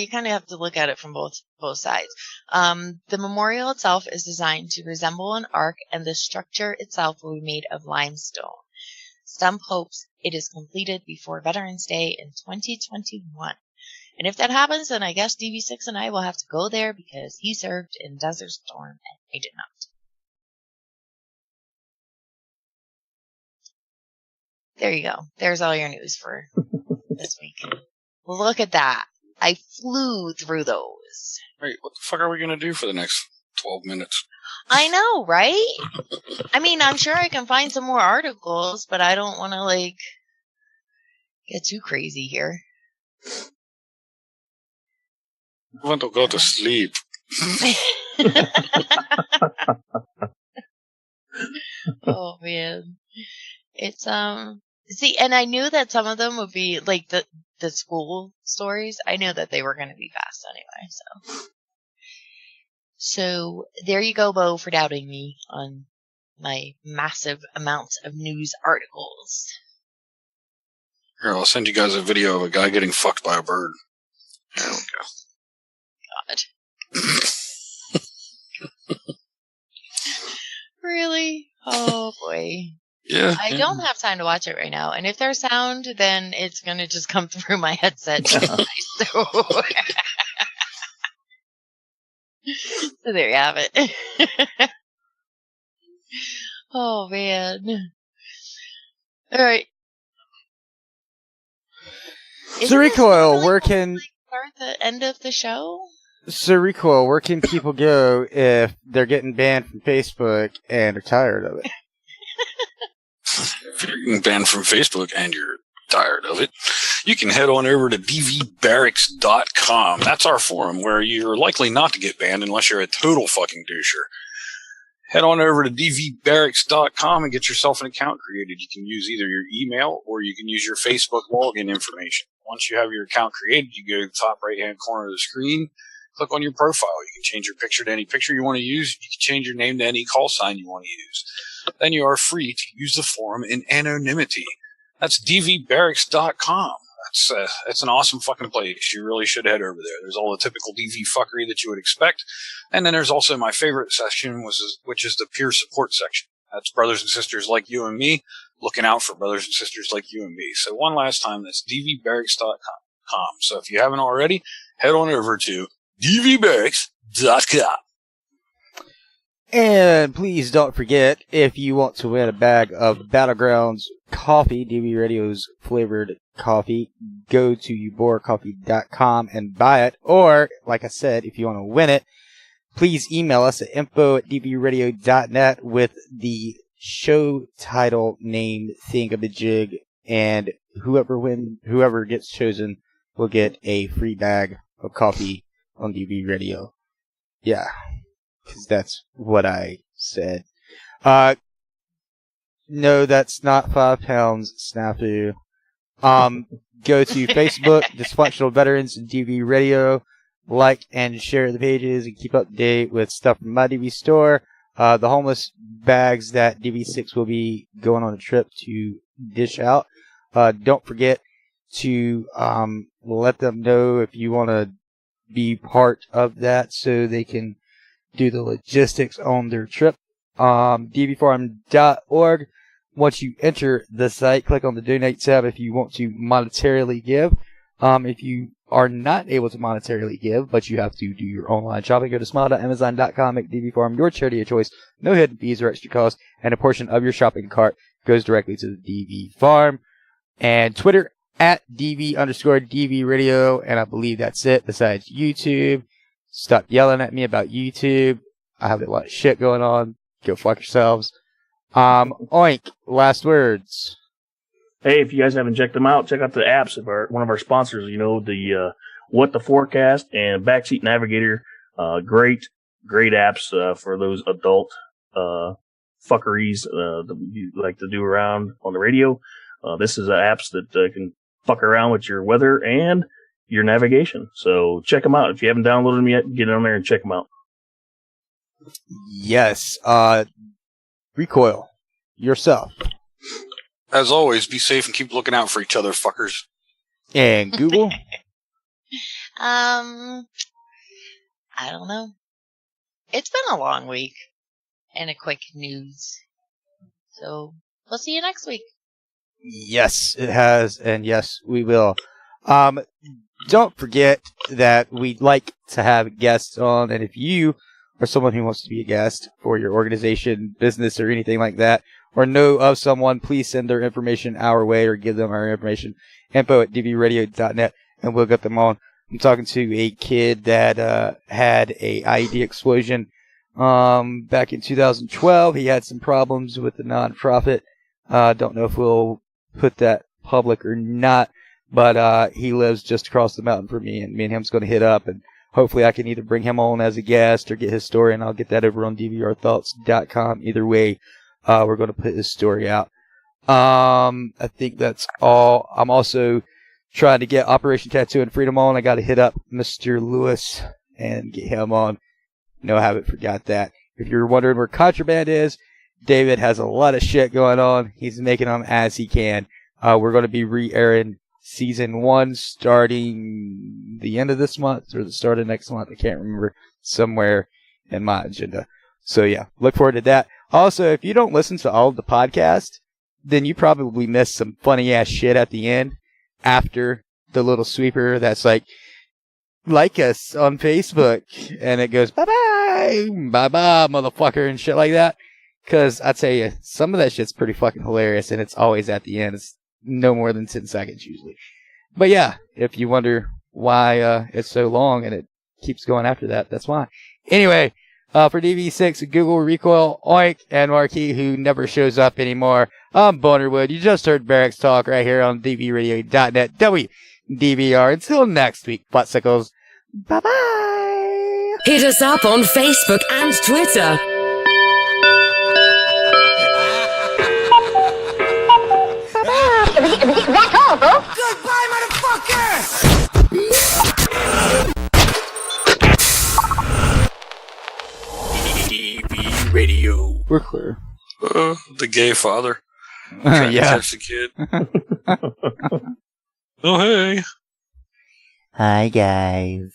kind of have to look at it from both sides. The memorial itself is designed to resemble an arc, and the structure itself will be made of limestone. Stump hopes it is completed before Veterans Day in 2021. And if that happens, then I guess DV6 and I will have to go there because he served in Desert Storm and I did not. There you go. There's all your news for this week. Look at that. I flew through those. Wait, what the fuck are we going to do for the next 12 minutes? I know, right? I mean, I'm sure I can find some more articles, but I don't want to, get too crazy here. I want to go to sleep. Oh, man. It's, see, and I knew that some of them would be, the school stories, I knew that they were going to be fast anyway, so. So, there you go, Bo, for doubting me on my massive amounts of news articles. Here, I'll send you guys a video of a guy getting fucked by a bird. There we go. God. Really? Oh, boy. Yeah. I don't have time to watch it right now. And if there's sound, then it's going to just come through my headset. So there you have it. Oh, man. All right. So Recoil, where can... Start the end of the show? So Recoil, where can people go if they're getting banned from Facebook and are tired of it? If you're getting banned from Facebook and you're tired of it, you can head on over to DVBarracks.com. That's our forum where you're likely not to get banned unless you're a total fucking doucher. Head on over to DVBarracks.com and get yourself an account created. You can use either your email or you can use your Facebook login information. Once you have your account created, you go to the top right-hand corner of the screen, click on your profile. You can change your picture to any picture you want to use. You can change your name to any call sign you want to use. Then you are free to use the forum in anonymity. That's DVBarracks.com. That's an awesome fucking place. You really should head over there. There's all the typical DV fuckery that you would expect. And then there's also my favorite section, which is the peer support section. That's brothers and sisters like you and me, looking out for brothers and sisters like you and me. So one last time, that's DVBarracks.com. So if you haven't already, head on over to DVBarracks.com. And please don't forget, if you want to win a bag of Battlegrounds coffee, DV Radio's flavored coffee, go to UboraCoffee.com and buy it. Or, like I said, if you want to win it, please email us at info@dvradio.net with the show title name thingamajig, and whoever gets chosen will get a free bag of coffee on DV Radio. Yeah. Because that's what I said. No, that's not 5 pounds, snafu. Go to Facebook, Dysfunctional Veterans and DV Radio. Like and share the pages and keep up to date with stuff from my DV store. The homeless bags that DV6 will be going on a trip to dish out. Don't forget to let them know if you want to be part of that so they can do the logistics on their trip. dvfarm.org. Once you enter the site, click on the donate tab if you want to monetarily give. If you are not able to monetarily give, but you have to do your online shopping, go to smile.amazon.com, make DV Farm your charity of choice. No hidden fees or extra costs, and a portion of your shopping cart goes directly to the DV Farm. And Twitter @DV_DV Radio, and I believe that's it. Besides YouTube, stop yelling at me about YouTube. I have a lot of shit going on. Go fuck yourselves. Oink, last words. Hey, if you guys haven't checked them out, check out the apps of one of our sponsors. You know, the What the Forecast and Backseat Navigator. Great apps for those adult fuckeries that you like to do around on the radio. This is apps that can fuck around with your weather and your navigation. So check them out. If you haven't downloaded them yet, get on there and check them out. Yes. Recoil. Yourself. As always, be safe and keep looking out for each other, fuckers. And Google? I don't know. It's been a long week and a quick news. So we'll see you next week. Yes, it has, and yes, we will. Don't forget that we'd like to have guests on, and if you are someone who wants to be a guest for your organization, business, or anything like that, or know of someone, please send their information our way or give them our information, info@dvradio.net, and we'll get them on. I'm talking to a kid that had a IED explosion back in 2012. He had some problems with the nonprofit. Don't know if we'll put that public or not, but he lives just across the mountain from me, and me and him's going to hit up, and hopefully I can either bring him on as a guest or get his story, and I'll get that over on dvrthoughts.com. Either way, we're going to put his story out. I think that's all. I'm also trying to get Operation Tattoo and Freedom on. I got to hit up Mr. Lewis and get him on. No, I haven't forgot that. If you're wondering where Contraband is, David has a lot of shit going on. He's making them as he can. We're going to be re-airing season 1 starting the end of this month or the start of next month. I can't remember. Somewhere in my agenda. So yeah, look forward to that. Also, if you don't listen to all of the podcast, then you probably missed some funny ass shit at the end after the little sweeper that's like us on Facebook, and it goes bye-bye, bye-bye, motherfucker, and shit like that. Because I tell you, some of that shit's pretty fucking hilarious, and it's always at the end. It's no more than 10 seconds usually. But yeah, if you wonder why it's so long and it keeps going after that, that's why. Anyway, for DV6, Google, Recoil, Oink, and Marquee, who never shows up anymore, I'm Bonerwood. You just heard Barracks talk right here on dvradio.net, WDVR. Until next week, Buttsickles. Bye-bye! Hit us up on Facebook and Twitter. That's all, folks. Goodbye, motherfucker! DV Radio. We're clear. The gay father. Yeah. Touch the kid. Oh, hey. Hi, guys.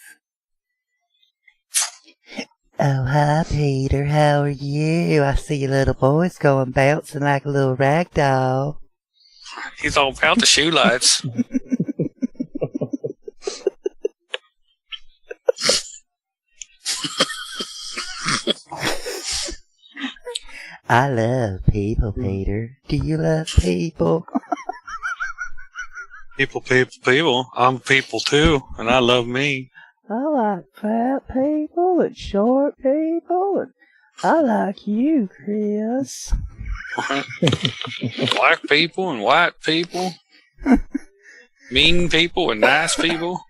Oh, hi, Peter. How are you? I see your little boy's going bouncing like a little rag doll. He's all about the shoe lights. I love people, Peter. Do you love people? People. I'm people too, and I love me. I like fat people and short people, and I like you, Chris. Black people and white people. Mean people and nice people.